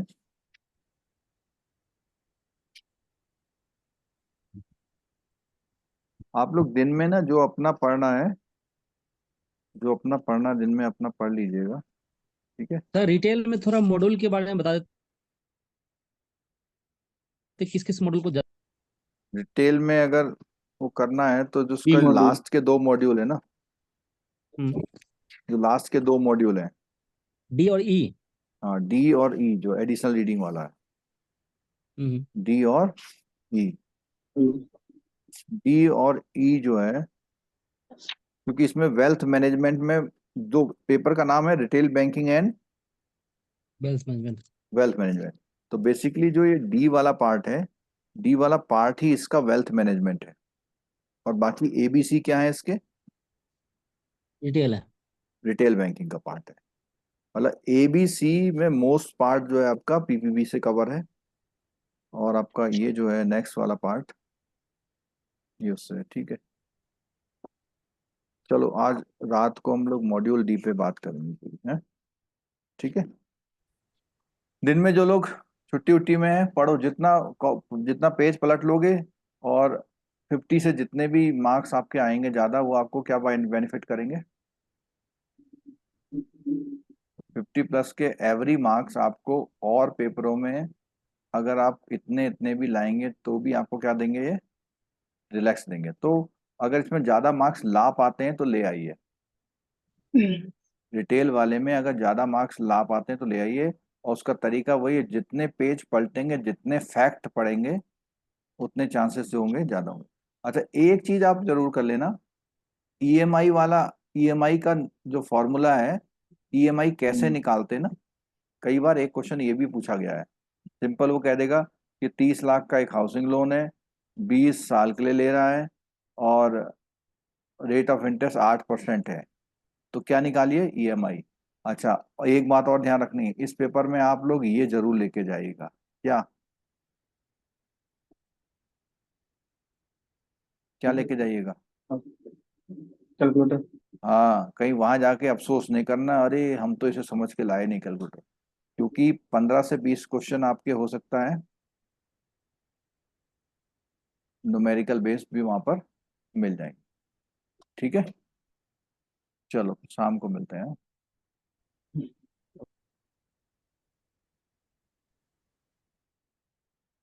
आप लोग दिन में ना जो अपना पढ़ना है, दिन में अपना पढ़ लीजिएगा, ठीक है। सर रिटेल में थोड़ा मॉड्यूल के बारे में बता देते, किस किस मॉड्यूल को डिटेल में अगर वो करना है तो जो बी उसका मॉड्यूल। लास्ट के 2 मॉड्यूल है ना, हम्म, जो लास्ट के 2 मॉड्यूल हैं, डी और ई। हाँ डी और ई, जो एडिशनल रीडिंग वाला है, हम्म, डी और ई। डी और ई जो है, क्योंकि इसमें वेल्थ मैनेजमेंट में जो पेपर का नाम है retail banking and wealth management. Wealth management, तो बेसिकली जो ये डी वाला पार्ट है, डी वाला पार्ट ही इसका वेल्थ मैनेजमेंट है, और बाकी एबीसी क्या है इसके, रिटेल है। रिटेल बैंकिंग का पार्ट है। मतलब एबीसी में मोस्ट पार्ट जो है आपका पीपीबी से कवर है, और आपका ये जो है नेक्स्ट वाला पार्ट ये उससे है, ठीक है। चलो आज रात को हम लोग मॉड्यूल डी पे बात करेंगे, हैं, ठीक है। दिन में जो लोग छुट्टी उट्टी में है, पढ़ो, जितना पेज पलट लोगे, और 50 से जितने भी मार्क्स आपके आएंगे ज़्यादा, वो आपको क्या बेनिफिट करेंगे, 50+ के एवरी मार्क्स आपको और पेपरों में अगर आप इतने इतने भी लाएंगे तो भी आपको क्या देंगे, ये रिलैक्स देंगे। तो अगर इसमें ज़्यादा मार्क्स ला पाते हैं तो ले आइए, रिटेल वाले में अगर ज़्यादा मार्क्स ला पाते हैं तो ले आइए, और उसका तरीका वही है, जितने पेज पलटेंगे, जितने फैक्ट पढ़ेंगे, उतने चांसेस जो होंगे ज़्यादा होंगे। अच्छा, एक चीज़ आप जरूर कर लेना, ईएमआई वाला, ईएमआई का जो फॉर्मूला है, ईएमआई कैसे निकालते हैं ना, कई बार एक क्वेश्चन ये भी पूछा गया है। सिंपल वो कह देगा कि 30 लाख का एक हाउसिंग लोन है, 20 साल के लिए ले रहा है, और रेट ऑफ इंटरेस्ट 8% है, तो क्या निकालिए, ईएमआई। अच्छा, और एक बात और ध्यान रखनी है, इस पेपर में आप लोग ये जरूर लेके जाइएगा, क्या क्या लेके जाइएगा, कैलकुलेटर। हाँ, कहीं वहां जाके अफसोस नहीं करना, अरे हम तो इसे समझ के लाए नहीं कैलकुलेटर, क्योंकि 15 से 20 क्वेश्चन आपके हो सकता है न्यूमेरिकल बेस्ड भी वहां पर मिल जाएंगे, ठीक है। चलो शाम को मिलते हैं।